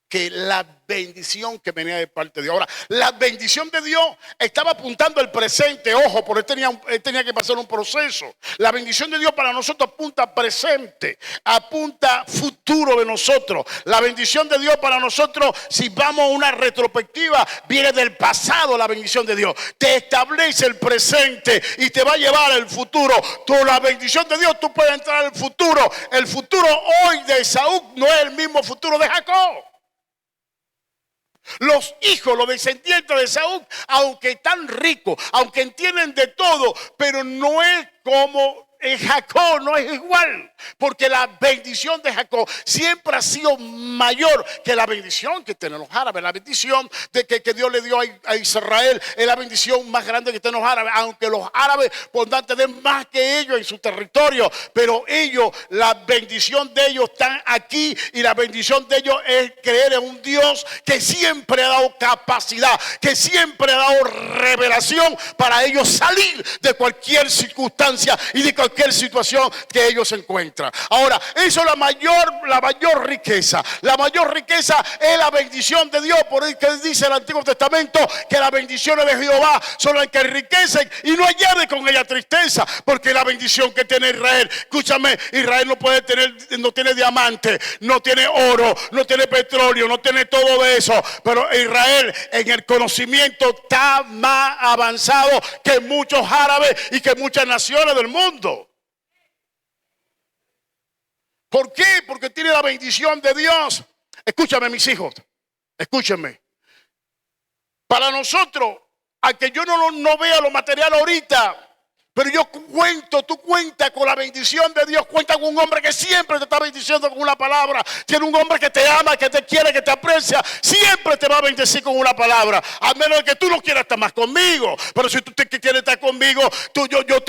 que la bendición que venía de parte de Dios. Ahora, la bendición de Dios estaba apuntando al presente, ojo, porque él tenía que pasar un proceso. La bendición de Dios para nosotros apunta presente, apunta futuro de nosotros. La bendición de Dios para nosotros, si vamos a una retrospectiva, viene del pasado. La bendición de Dios te establece el presente y te va a llevar al futuro. La bendición de Dios, tú puedes entrar al futuro. El futuro hoy de Esaú no es el mismo futuro de Jacob. Los hijos, los descendientes de Esaú, aunque están ricos, aunque entienden de todo, pero no es como Jacob, no es igual. Porque la bendición de Jacob siempre ha sido mayor que la bendición que tienen los árabes. La bendición de que Dios le dio a Israel es la bendición más grande que tienen los árabes. Aunque los árabes podrán tener más que ellos en su territorio, pero ellos, la bendición de ellos está aquí, y la bendición de ellos es creer en un Dios que siempre ha dado capacidad, que siempre ha dado revelación para ellos salir de cualquier circunstancia y de cualquier situación que ellos se encuentran. Ahora, eso es la mayor riqueza. La mayor riqueza es la bendición de Dios. Por eso que dice el Antiguo Testamento que las bendiciones de Jehová son las que enriquecen y no añade con ella tristeza. Porque la bendición que tiene Israel, escúchame, Israel no tiene diamante, no tiene oro, no tiene petróleo, no tiene todo de eso. Pero Israel en el conocimiento está más avanzado que muchos árabes y que muchas naciones del mundo. ¿Por qué? Porque tiene la bendición de Dios. Escúchame, mis hijos, escúchame. Para nosotros, aunque yo no vea lo material ahorita, pero tú cuentas con la bendición de Dios. Cuenta con un hombre que siempre te está bendiciendo con una palabra. Tiene un hombre que te ama, que te quiere, que te aprecia. Siempre te va a bendecir con una palabra. A menos de que tú no quieras estar más conmigo. Pero si tú quieres estar conmigo,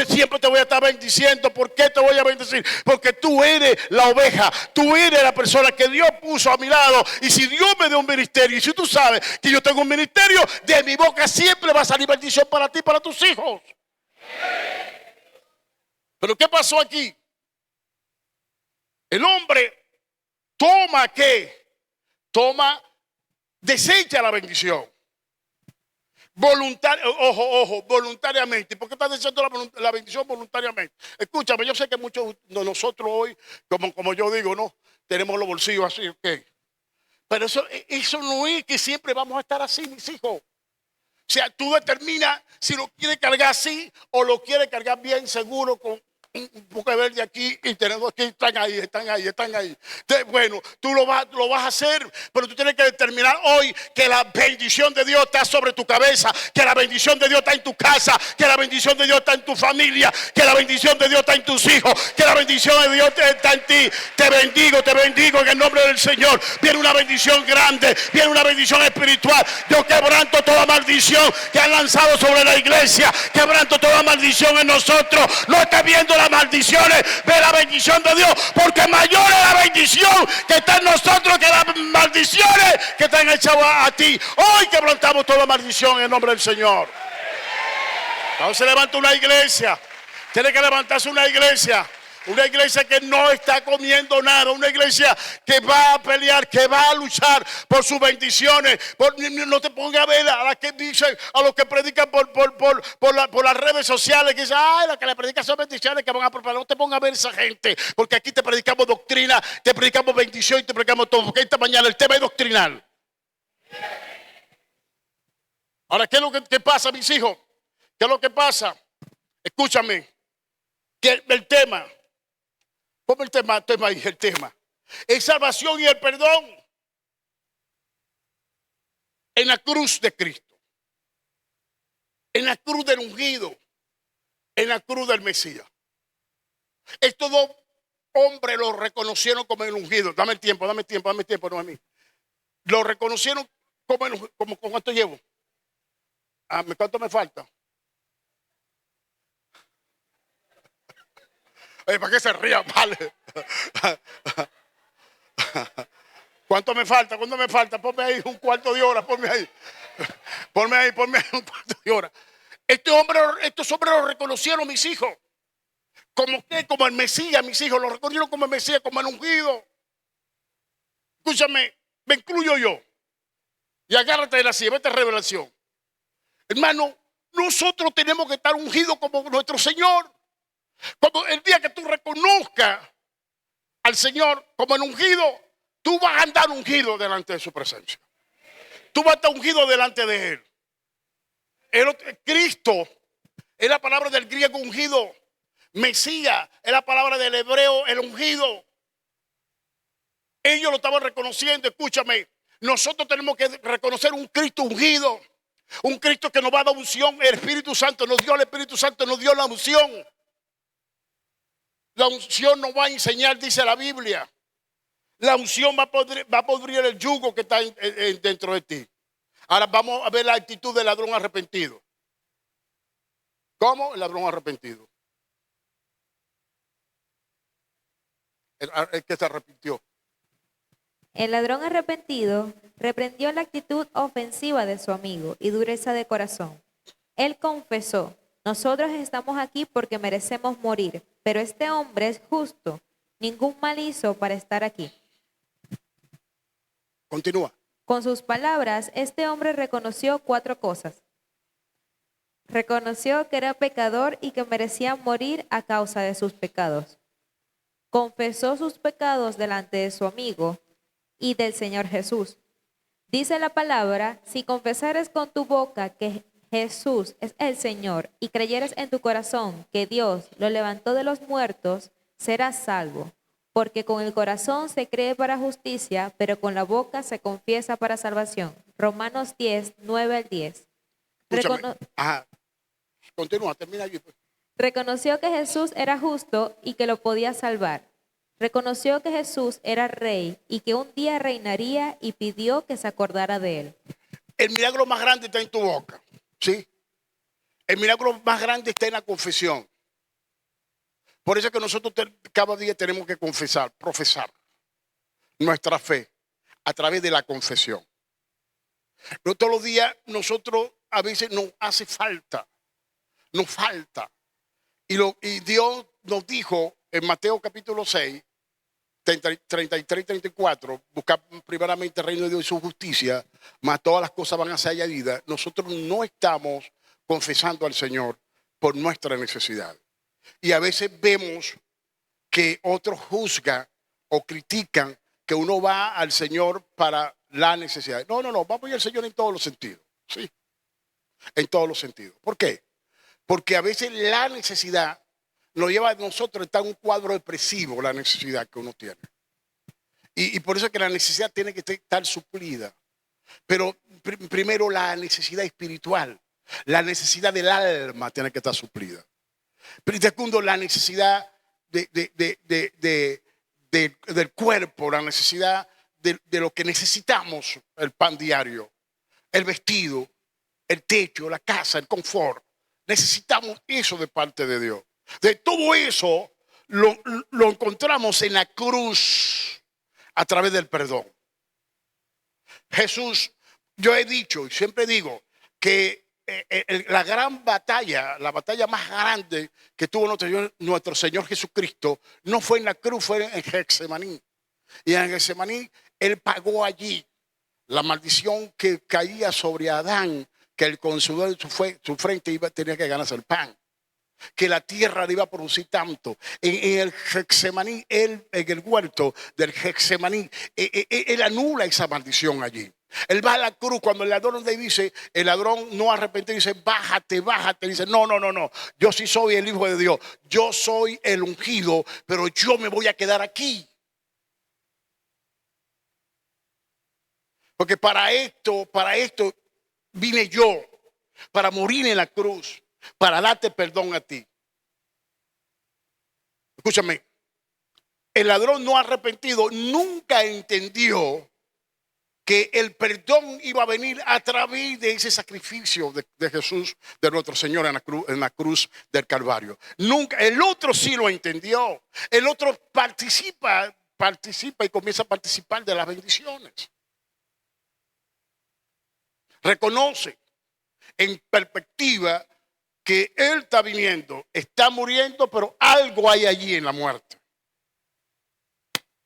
siempre te voy a estar bendiciendo. ¿Por qué te voy a bendecir? Porque tú eres la oveja. Tú eres la persona que Dios puso a mi lado. Y si Dios me dio un ministerio, y si tú sabes que yo tengo un ministerio, de mi boca siempre va a salir bendición para ti y para tus hijos. Pero ¿qué pasó aquí? El hombre desecha la bendición. Voluntariamente. ¿Por qué estás desechando la bendición voluntariamente? Escúchame, yo sé que muchos de nosotros hoy, como yo digo, no tenemos los bolsillos así, ¿ok? Pero eso no es que siempre vamos a estar así, mis hijos. O sea, tú determinas si lo quieres cargar así o lo quieres cargar bien seguro un poco de verde aquí y tenemos que están ahí. Bueno, tú lo vas a hacer, pero tú tienes que determinar hoy que la bendición de Dios está sobre tu cabeza, que la bendición de Dios está en tu casa, que la bendición de Dios está en tu familia, que la bendición de Dios está en tus hijos, que la bendición de Dios está en ti. Te bendigo en el nombre del Señor. Viene una bendición grande, viene una bendición espiritual. Yo quebranto toda maldición que han lanzado sobre la iglesia, quebranto toda maldición en nosotros. No estés viendo las maldiciones, ve la bendición de Dios, porque mayor es la bendición que está en nosotros que las maldiciones que están hechas a ti. Hoy quebrantamos toda maldición en el nombre del Señor. Entonces levanta una iglesia, tiene que levantarse una iglesia que no está comiendo nada, una iglesia que va a pelear, que va a luchar por sus bendiciones. No te pongas a ver a las que dicen, a los que predican por las redes sociales, que dicen, ay, las que le predican son bendiciones que van a preparar. No te pongas a ver esa gente, porque aquí te predicamos doctrina, te predicamos bendición y te predicamos todo. Porque esta mañana el tema es doctrinal. Ahora, ¿qué es lo que pasa, mis hijos? ¿Qué es lo que pasa? Escúchame, que el tema, ponme el tema ahí, el tema. Es salvación y el perdón en la cruz de Cristo, en la cruz del ungido, en la cruz del Mesías. Estos dos hombres lo reconocieron como el ungido. Dame el tiempo, no a mí. Lo reconocieron como el ungido. ¿Cuánto llevo? ¿Cuánto me falta? ¿Para qué se rían? Vale. ¿Cuánto me falta? Ponme ahí un cuarto de hora, ponme ahí un cuarto de hora. Estos hombres lo reconocieron, mis hijos. Como el Mesías, mis hijos. Lo reconocieron como el Mesías, como el ungido. Escúchame, me incluyo yo. Y agárrate de la silla, vete a revelación. Hermano, nosotros tenemos que estar ungidos como nuestro Señor. Como el día que tú reconozcas al Señor como el ungido, tú vas a andar ungido delante de su presencia. Tú vas a estar ungido delante de Él. Cristo es la palabra del griego ungido. Mesías es la palabra del hebreo el ungido. Ellos lo estaban reconociendo. Escúchame, nosotros tenemos que reconocer un Cristo ungido. Un Cristo que nos va a dar unción. El Espíritu Santo nos dio la unción. La unción nos va a enseñar, dice la Biblia. La unción va a podrir el yugo que está dentro de ti. Ahora vamos a ver la actitud del ladrón arrepentido. ¿Cómo? El ladrón arrepentido. El que se arrepintió. El ladrón arrepentido reprendió la actitud ofensiva de su amigo y dureza de corazón. Él confesó: nosotros estamos aquí porque merecemos morir, pero este hombre es justo. Ningún mal hizo para estar aquí. Continúa. Con sus palabras, este hombre reconoció 4 cosas. Reconoció que era pecador y que merecía morir a causa de sus pecados. Confesó sus pecados delante de su amigo y del Señor Jesús. Dice la palabra: si confesares con tu boca que Jesús es el Señor y creyeres en tu corazón que Dios lo levantó de los muertos, serás salvo. Porque con el corazón se cree para justicia, pero con la boca se confiesa para salvación. Romanos 10, 9 al 10. Continúa, termina allí. Reconoció que Jesús era justo y que lo podía salvar. Reconoció que Jesús era rey y que un día reinaría y pidió que se acordara de él. El milagro más grande está en tu boca. ¿Sí? El milagro más grande está en la confesión. Por eso es que nosotros cada día tenemos que profesar nuestra fe a través de la confesión. No todos los días nosotros a veces nos hace falta, nos falta. Y Dios nos dijo en Mateo capítulo 6, 33, 34, buscar primeramente el reino de Dios y su justicia, más todas las cosas van a ser añadidas. Nosotros no estamos confesando al Señor por nuestra necesidad. Y a veces vemos que otros juzgan o critican que uno va al Señor para la necesidad. No, vamos al Señor en todos los sentidos. ¿Sí? En todos los sentidos. ¿Por qué? Porque a veces la necesidad nos lleva a nosotros a estar en un cuadro depresivo, la necesidad que uno tiene. Y por eso es que la necesidad tiene que estar suplida. Pero primero la necesidad espiritual, la necesidad del alma tiene que estar suplida. Pero segundo, la necesidad del cuerpo, la necesidad de lo que necesitamos, el pan diario, el vestido, el techo, la casa, el confort. Necesitamos eso de parte de Dios. De todo eso lo encontramos en la cruz a través del perdón. Jesús, yo he dicho y siempre digo que la gran batalla, la batalla más grande que tuvo nuestro Señor Jesucristo no fue en la cruz, fue en Getsemaní. Y en Getsemaní Él pagó allí la maldición que caía sobre Adán, que el consumidor de su frente tenía que ganarse el pan, que la tierra le iba a producir tanto. En el Getsemaní, en el huerto del Getsemaní, él anula esa maldición allí. Él va a la cruz cuando el ladrón le dice, el ladrón no arrepentido dice, bájate, bájate. Dice, no, yo sí soy el Hijo de Dios. Yo soy el ungido, pero yo me voy a quedar aquí. Porque para esto vine yo, para morir en la cruz, para darte perdón a ti. Escúchame, el ladrón no arrepentido nunca entendió que el perdón iba a venir a través de ese sacrificio de Jesús, de nuestro Señor en la cruz del Calvario. Nunca, el otro sí lo entendió. El otro participa y comienza a participar de las bendiciones. Reconoce en perspectiva que Él está viniendo, está muriendo, pero algo hay allí en la muerte.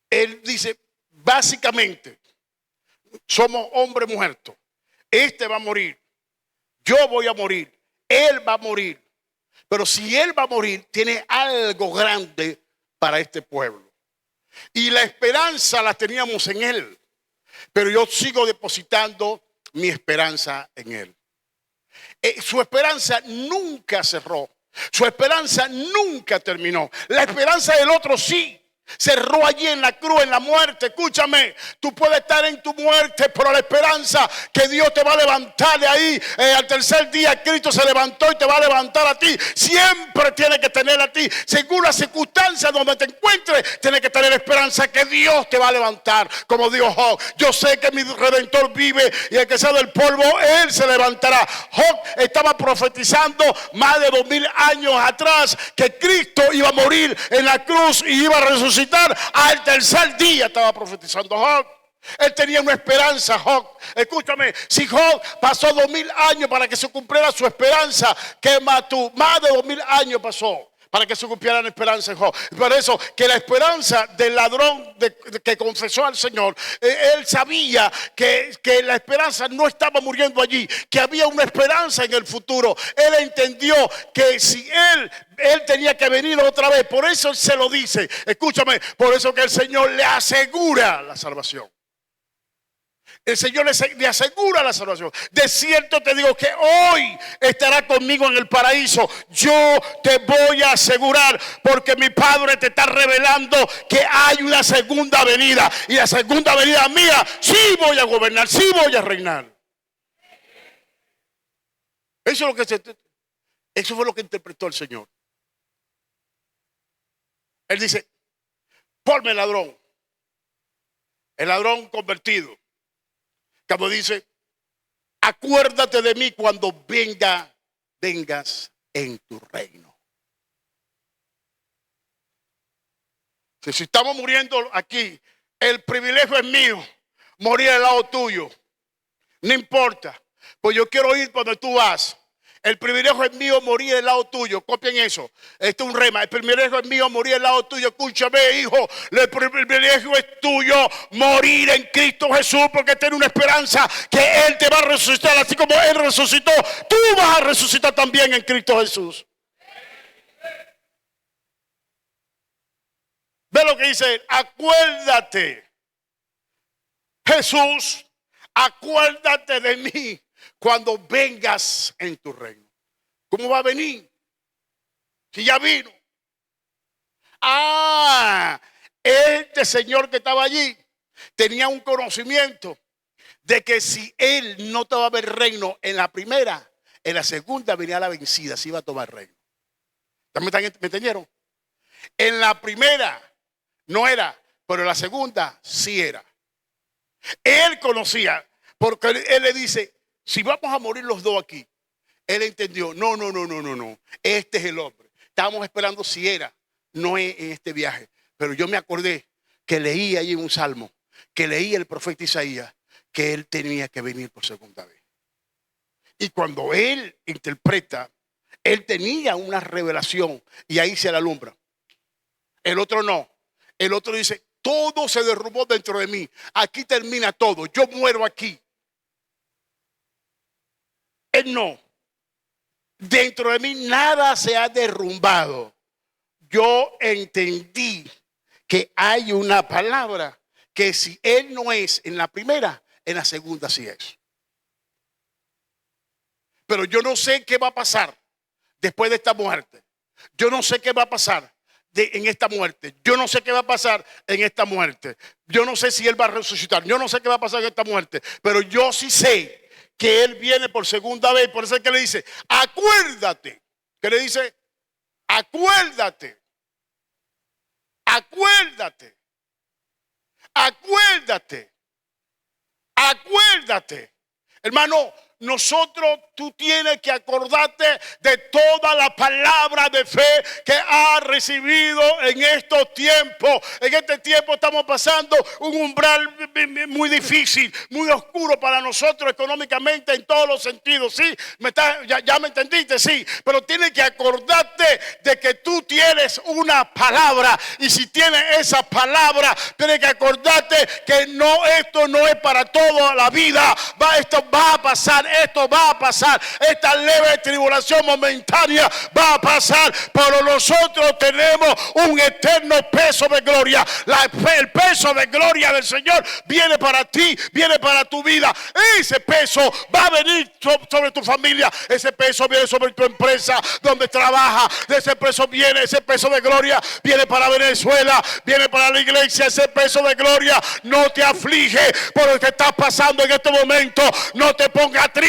Él dice, básicamente, somos hombres muertos. Este va a morir, yo voy a morir, Él va a morir. Pero si Él va a morir, tiene algo grande para este pueblo. Y la esperanza la teníamos en Él. Pero yo sigo depositando mi esperanza en Él. Su esperanza nunca cerró. Su esperanza nunca terminó. La esperanza del otro sí. Cerró allí en la cruz, en la muerte. Escúchame, tú puedes estar en tu muerte, pero la esperanza que Dios te va a levantar de ahí, al tercer día Cristo se levantó y te va a levantar a ti. Siempre tiene que tener a ti, según las circunstancias donde te encuentres, tiene que tener esperanza que Dios te va a levantar. Como dijo Job, yo sé que mi Redentor vive y el que sea del polvo, Él se levantará. Job estaba profetizando más de 2000 años atrás que Cristo iba a morir en la cruz y iba a resucitar. Al tercer día estaba profetizando Job. Él tenía una esperanza, Job. Escúchame, si Job pasó 2000 años para que se cumpliera su esperanza, que más de 2000 años pasó para que se cumpliera la esperanza en Job. Por eso que la esperanza del ladrón que confesó al Señor, él sabía que la esperanza no estaba muriendo allí, que había una esperanza en el futuro. Él entendió que si él tenía que venir otra vez. Por eso él se lo dice. Escúchame, por eso que el Señor le asegura la salvación. El Señor le asegura la salvación. De cierto te digo que hoy estará conmigo en el paraíso. Yo te voy a asegurar, porque mi Padre te está revelando que hay una segunda venida. Y la segunda venida mía, sí voy a gobernar, sí voy a reinar. Eso fue lo que interpretó el Señor. Él dice, ponme ladrón. El ladrón convertido. Como dice, acuérdate de mí cuando vengas en tu reino. Si estamos muriendo aquí, el privilegio es mío, morir al lado tuyo. No importa, pues yo quiero ir donde tú vas. El privilegio es mío, morir al lado tuyo. Copien eso. Este es un rema. El privilegio es mío, morir al lado tuyo. Escúchame, hijo. El privilegio es tuyo, morir en Cristo Jesús, porque tiene una esperanza que Él te va a resucitar. Así como Él resucitó, tú vas a resucitar también en Cristo Jesús. Ve lo que dice Él. Acuérdate, Jesús, acuérdate de mí cuando vengas en tu reino. ¿Cómo va a venir? Si ya vino. Este señor que estaba allí tenía un conocimiento de que si él no tomaba el reino en la primera, en la segunda venía la vencida, se iba a tomar el reino. ¿Me entendieron? En la primera no era, pero en la segunda sí era. Él conocía, porque él le dice, si vamos a morir los dos aquí, él entendió, no, este es el hombre. Estábamos esperando si era, no es en este viaje. Pero yo me acordé que leí allí un salmo, que leí el profeta Isaías, que él tenía que venir por segunda vez. Y cuando él interpreta, él tenía una revelación y ahí se le alumbra. El otro no. El otro dice, todo se derrumbó dentro de mí. Aquí termina todo. Yo muero aquí. Él no. Dentro de mí nada se ha derrumbado. Yo entendí que hay una palabra que si él no es en la primera, en la segunda sí es. Pero yo no sé qué va a pasar después de esta muerte. Yo no sé qué va a pasar en esta muerte. Yo no sé qué va a pasar en esta muerte. Yo no sé si él va a resucitar. Yo no sé qué va a pasar en esta muerte. Pero yo sí sé que él viene por segunda vez. Por eso es que le dice, acuérdate. ¿Qué le dice? Acuérdate. Acuérdate. Acuérdate. Acuérdate. Hermano, nosotros, tú tienes que acordarte de toda la palabra de fe que has recibido en estos tiempos. En este tiempo estamos pasando un umbral muy difícil, muy oscuro para nosotros económicamente en todos los sentidos. ¿Sí? ¿Ya me entendiste? Sí. Pero tienes que acordarte de que tú tienes una palabra. Y si tienes esa palabra, tienes que acordarte que no, esto no es para toda la vida. Esto va a pasar. Esto va a pasar, esta leve tribulación momentánea va a pasar, pero nosotros tenemos un eterno peso de gloria. El peso de gloria del Señor viene para ti, viene para tu vida. Ese peso va a venir sobre tu familia, ese peso viene sobre tu empresa donde trabaja, ese peso de gloria viene para Venezuela, viene para la iglesia. Ese peso de gloria no te aflige por lo que estás pasando en este momento, no te ponga triste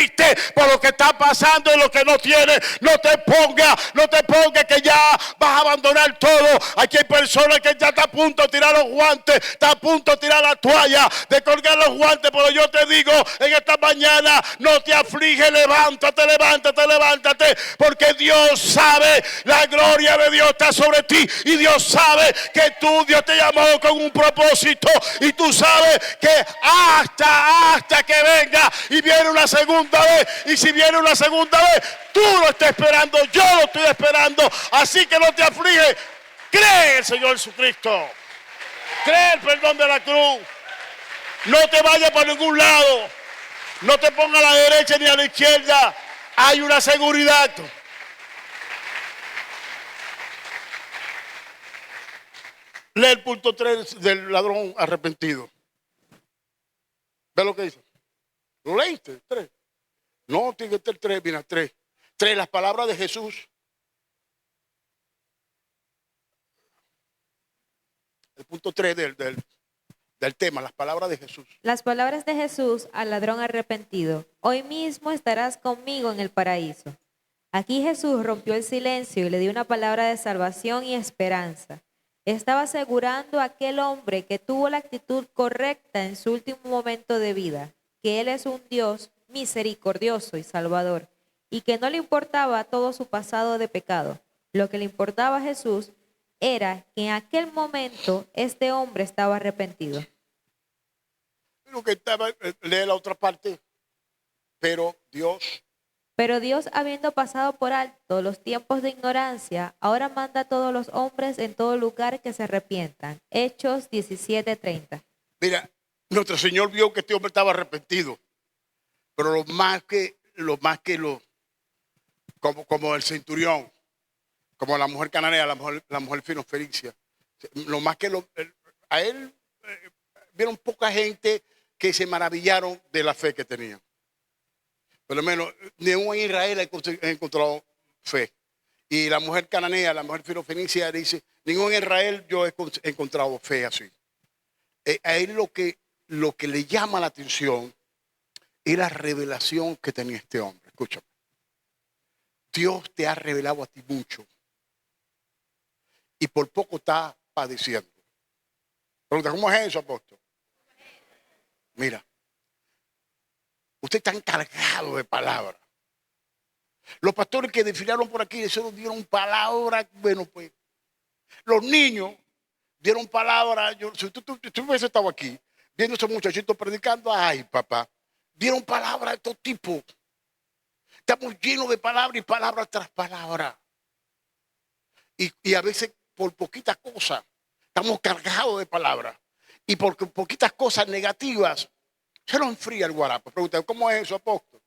por lo que está pasando y lo que no tienes. No te ponga que ya vas a abandonar todo. Aquí hay personas que ya están a punto de tirar los guantes, está a punto de tirar la toalla, de colgar los guantes, pero yo te digo en esta mañana, no te aflige, levántate, porque Dios sabe, la gloria de Dios está sobre ti y Dios sabe que Dios te llamó con un propósito y tú sabes que hasta que venga y viene una segunda vez. Y si viene una segunda vez, tú lo estás esperando, yo lo estoy esperando. Así que no te aflige. Cree en el Señor Jesucristo. Cree el perdón de la cruz. No te vayas para ningún lado. No te pongas a la derecha ni a la izquierda. Hay una seguridad. Lee el punto 3 del ladrón arrepentido. ¿Ve lo que dice? ¿Lo leíste? 3. No, tiene que ser 3, mira, 3. 3, las palabras de Jesús. El punto 3 del tema, las palabras de Jesús. Las palabras de Jesús al ladrón arrepentido. Hoy mismo estarás conmigo en el paraíso. Aquí Jesús rompió el silencio y le dio una palabra de salvación y esperanza. Estaba asegurando a aquel hombre que tuvo la actitud correcta en su último momento de vida, que Él es un Dios misericordioso y salvador, y que no le importaba todo su pasado de pecado. Lo que le importaba a Jesús era que en aquel momento este hombre estaba arrepentido. Lo que estaba, lee la otra parte, pero Dios, habiendo pasado por alto los tiempos de ignorancia, ahora manda a todos los hombres en todo lugar que se arrepientan. Hechos 17:30. Mira, nuestro Señor vio que este hombre estaba arrepentido. Pero como el centurión, como la mujer cananea, la mujer fenicia, a él vieron poca gente que se maravillaron de la fe que tenía. Por lo menos, ni un Israel ha encontrado fe. Y la mujer cananea, la mujer filofenicia dice, ningún en Israel yo he encontrado fe así. A él lo que le llama la atención es la revelación que tenía este hombre. Escúchame. Dios te ha revelado a ti mucho y por poco está padeciendo. Pregunta, ¿cómo es eso, apóstol? Mira, usted está encargado de palabras. Los pastores que desfilaron por aquí, eso dieron palabras, bueno, pues. Los niños dieron palabras. Si tú hubiese estado aquí, viendo a esos muchachitos predicando, ay, papá, dieron palabras de todo tipo. Estamos llenos de palabras y palabras tras palabras. Y a veces por poquitas cosas estamos cargados de palabras. Y por poquitas cosas negativas se nos enfría el guarapo. Pregunta, ¿cómo es eso, apóstol?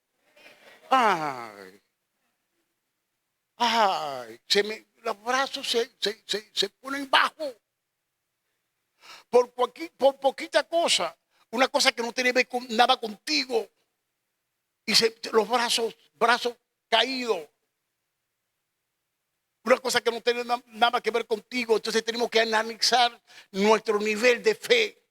Ay, los brazos se ponen bajos. Por poquita cosa. Una cosa que no tiene que ver nada contigo. Y los brazos caídos. Una cosa que no tiene nada que ver contigo. Entonces tenemos que analizar nuestro nivel de fe,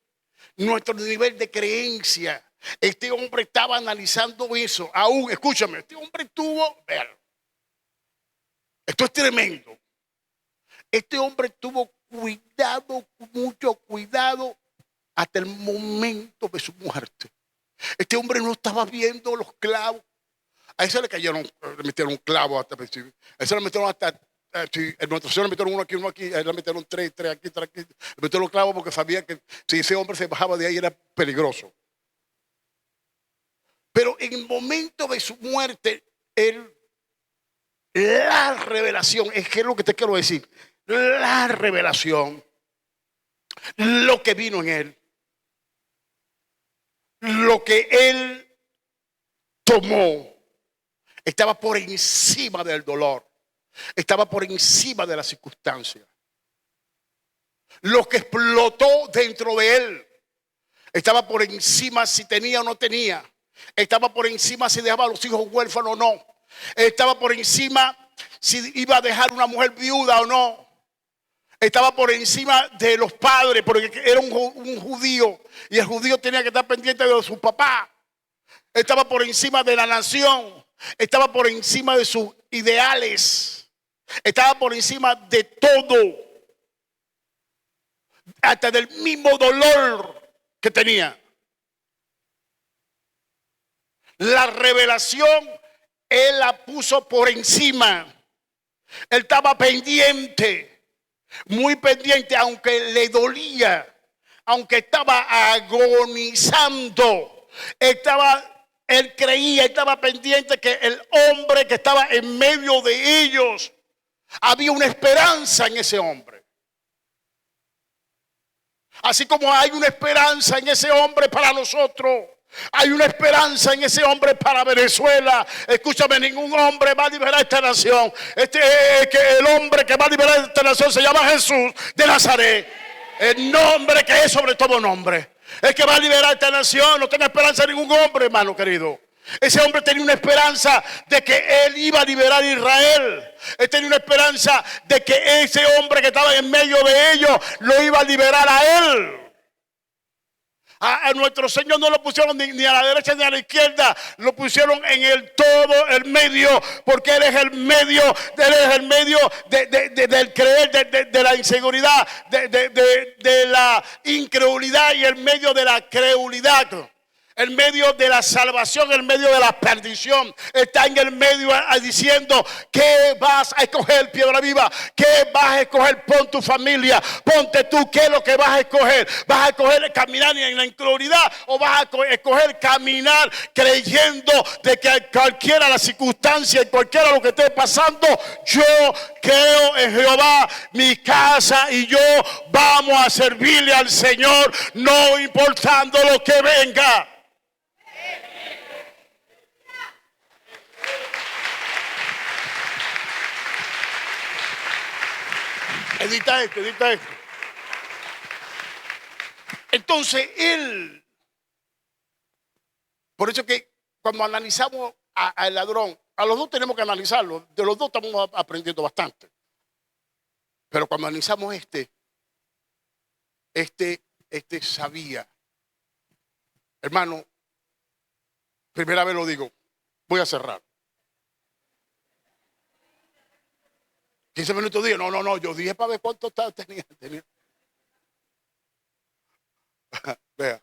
nuestro nivel de creencia. Este hombre estaba analizando eso. Aún, escúchame, este hombre esto es tremendo. Este hombre tuvo cuidado, mucho cuidado, hasta el momento de su muerte. Este hombre no estaba viendo los clavos. A eso le metieron clavos hasta principio. A eso le metieron hasta, en nuestro Señor le metieron uno aquí, a él le metieron tres aquí. Le metieron clavos porque sabía que si ese hombre se bajaba de ahí era peligroso. Pero en el momento de su muerte, la revelación, es que es lo que te quiero decir, la revelación, lo que vino en él, lo que él tomó, estaba por encima del dolor, estaba por encima de las circunstancias. Lo que explotó dentro de él estaba por encima si tenía o no tenía, estaba por encima si dejaba a los hijos huérfanos o no, estaba por encima si iba a dejar una mujer viuda o no. Estaba por encima de los padres, porque era un judío y el judío tenía que estar pendiente de su papá. Estaba por encima de la nación, estaba por encima de sus ideales, estaba por encima de todo, hasta del mismo dolor que tenía. La revelación él la puso por encima. Él estaba pendiente. Muy pendiente, aunque le dolía, aunque estaba agonizando, él creía, estaba pendiente que el hombre que estaba en medio de ellos, había una esperanza en ese hombre. Así como hay una esperanza en ese hombre para nosotros. Hay una esperanza en ese hombre para Venezuela. Escúchame, ningún hombre va a liberar esta nación. El hombre que va a liberar esta nación se llama Jesús de Nazaret. El nombre que es sobre todo nombre. El que va a liberar esta nación. No tiene esperanza en ningún hombre, hermano querido. Ese hombre tenía una esperanza de que él iba a liberar a Israel. Él tenía una esperanza de que ese hombre que estaba en medio de ellos lo iba a liberar a él. A nuestro Señor no lo pusieron ni a la derecha ni a la izquierda, lo pusieron en el todo, el medio, porque Él es el medio, del creer, de la inseguridad, de la incredulidad y el medio de la credulidad. El medio de la salvación, el medio de la perdición. Está en el medio diciendo: ¿qué vas a escoger, piedra viva? ¿Qué vas a escoger? Pon tu familia, ponte tú. ¿Qué es lo que vas a escoger? ¿Vas a escoger caminar en la incredulidad o vas a escoger caminar creyendo de que cualquiera la circunstancia y cualquiera lo que esté pasando, yo creo en Jehová, mi casa y yo vamos a servirle al Señor, no importando lo que venga? Edita esto. Entonces por eso que cuando analizamos al ladrón, a los dos tenemos que analizarlo. De los dos estamos aprendiendo bastante. Pero cuando analizamos este sabía. Hermano, primera vez lo digo, voy a cerrar. 15 minutos dije, no, yo dije para ver cuánto tenía. Vea,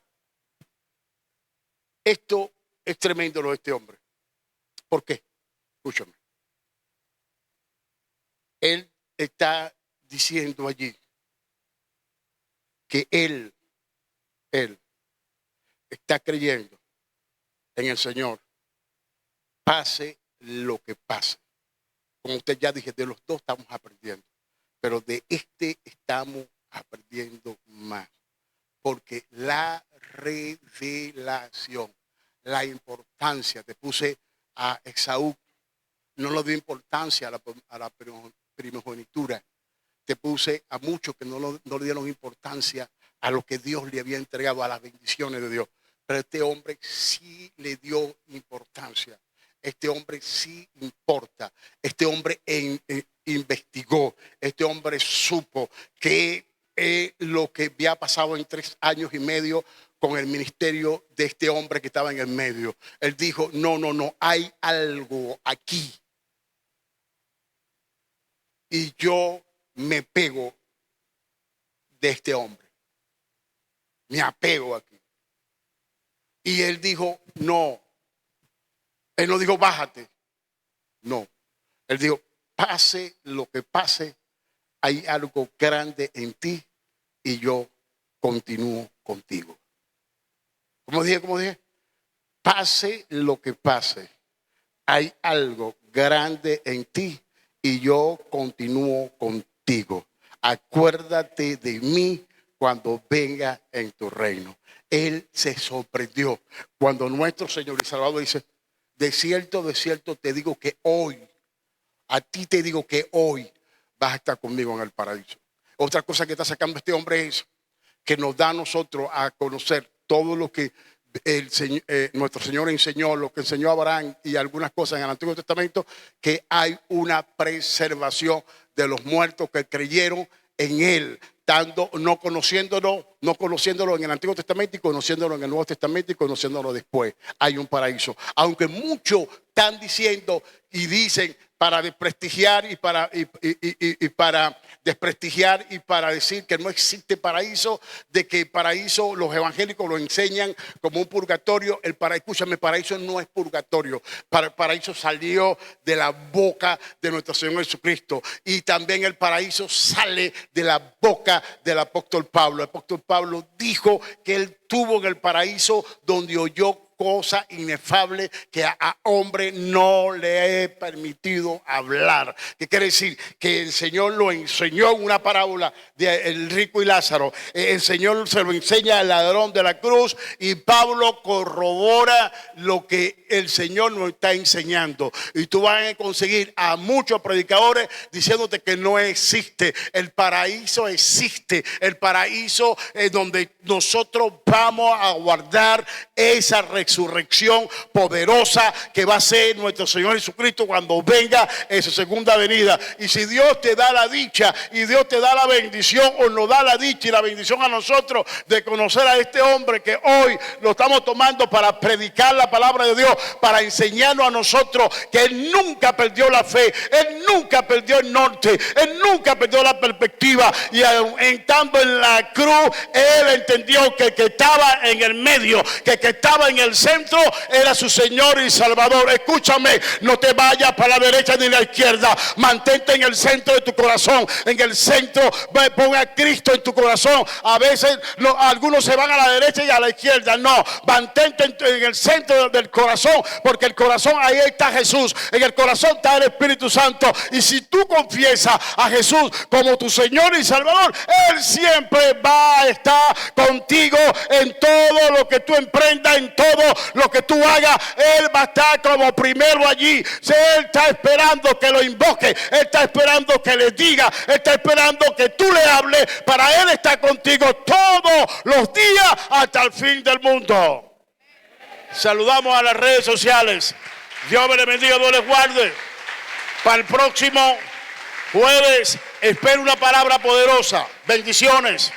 esto es tremendo lo de este hombre. ¿Por qué? Escúchame. Él está diciendo allí que él está creyendo en el Señor, pase lo que pase. Como usted ya dije, de los dos estamos aprendiendo, pero de este estamos aprendiendo más, porque la revelación, la importancia, te puse a Esaú, no le dio importancia a la primogenitura, te puse a muchos que no le dieron importancia a lo que Dios le había entregado, a las bendiciones de Dios. Pero este hombre sí le dio importancia. Este hombre sí importa. Este hombre investigó. Este hombre supo que lo que había pasado en 3 años y medio con el ministerio de este hombre que estaba en el medio. Él dijo, no, hay algo aquí. Y yo me pego de este hombre. Me apego aquí. Y él dijo, no. Él no dijo, bájate. No. Él dijo, pase lo que pase, hay algo grande en ti y yo continúo contigo. ¿Cómo dije? Pase lo que pase, hay algo grande en ti y yo continúo contigo. Acuérdate de mí cuando venga en tu reino. Él se sorprendió cuando nuestro Señor y Salvador dice, de cierto te digo que hoy, a ti te digo que hoy vas a estar conmigo en el paraíso. Otra cosa que está sacando este hombre es que nos da a nosotros a conocer todo lo que nuestro Señor enseñó, lo que enseñó a Abraham y algunas cosas en el Antiguo Testamento, que hay una preservación de los muertos que creyeron en Él, no conociéndolo en el Antiguo Testamento y conociéndolo en el Nuevo Testamento y conociéndolo después. Hay un paraíso. Aunque muchos están diciendo y dicen para desprestigiar y para desprestigiar y para decir que no existe paraíso, de que el paraíso los evangélicos lo enseñan como un purgatorio. Escúchame, paraíso no es purgatorio. Paraíso salió de la boca de nuestro Señor Jesucristo, y también el paraíso sale de la boca del apóstol Pablo. El apóstol Pablo dijo que él tuvo en el paraíso donde oyó cosa inefable que a hombre no le he permitido hablar. ¿Qué quiere decir? Que el Señor lo enseñó en una parábola del rico y Lázaro. El Señor se lo enseña al ladrón de la cruz, y Pablo corrobora lo que el Señor nos está enseñando. Y tú vas a conseguir a muchos predicadores diciéndote que no existe. El paraíso existe. El paraíso es donde nosotros vamos a guardar esa resurrección poderosa que va a ser nuestro Señor Jesucristo cuando venga en su segunda venida. Y si Dios te da la dicha y Dios te da la bendición, o nos da la dicha y la bendición a nosotros de conocer a este hombre que hoy lo estamos tomando para predicar la palabra de Dios, para enseñarnos a nosotros que Él nunca perdió la fe, Él nunca perdió el norte, Él nunca perdió la perspectiva, y estando en la cruz Él entendió que el que estaba en el medio, que estaba en el centro era su Señor y Salvador. Escúchame, no te vayas para la derecha ni la izquierda, mantente en el centro de tu corazón, en el centro. Pon a Cristo en tu corazón. A veces algunos se van a la derecha y a la izquierda. No, mantente en el centro del corazón, porque el corazón, ahí está Jesús, en el corazón está el Espíritu Santo. Y si tú confiesas a Jesús como tu Señor y Salvador, Él siempre va a estar contigo en todo lo que tú emprendas, en todo lo que tú hagas. Él va a estar como primero allí. Él está esperando que lo invoque, Él está esperando que le diga, Él está esperando que tú le hables. Para Él está contigo todos los días hasta el fin del mundo. Saludamos a las redes sociales. Dios me les bendiga, Dios les guarde. Para el próximo jueves espero una palabra poderosa. Bendiciones.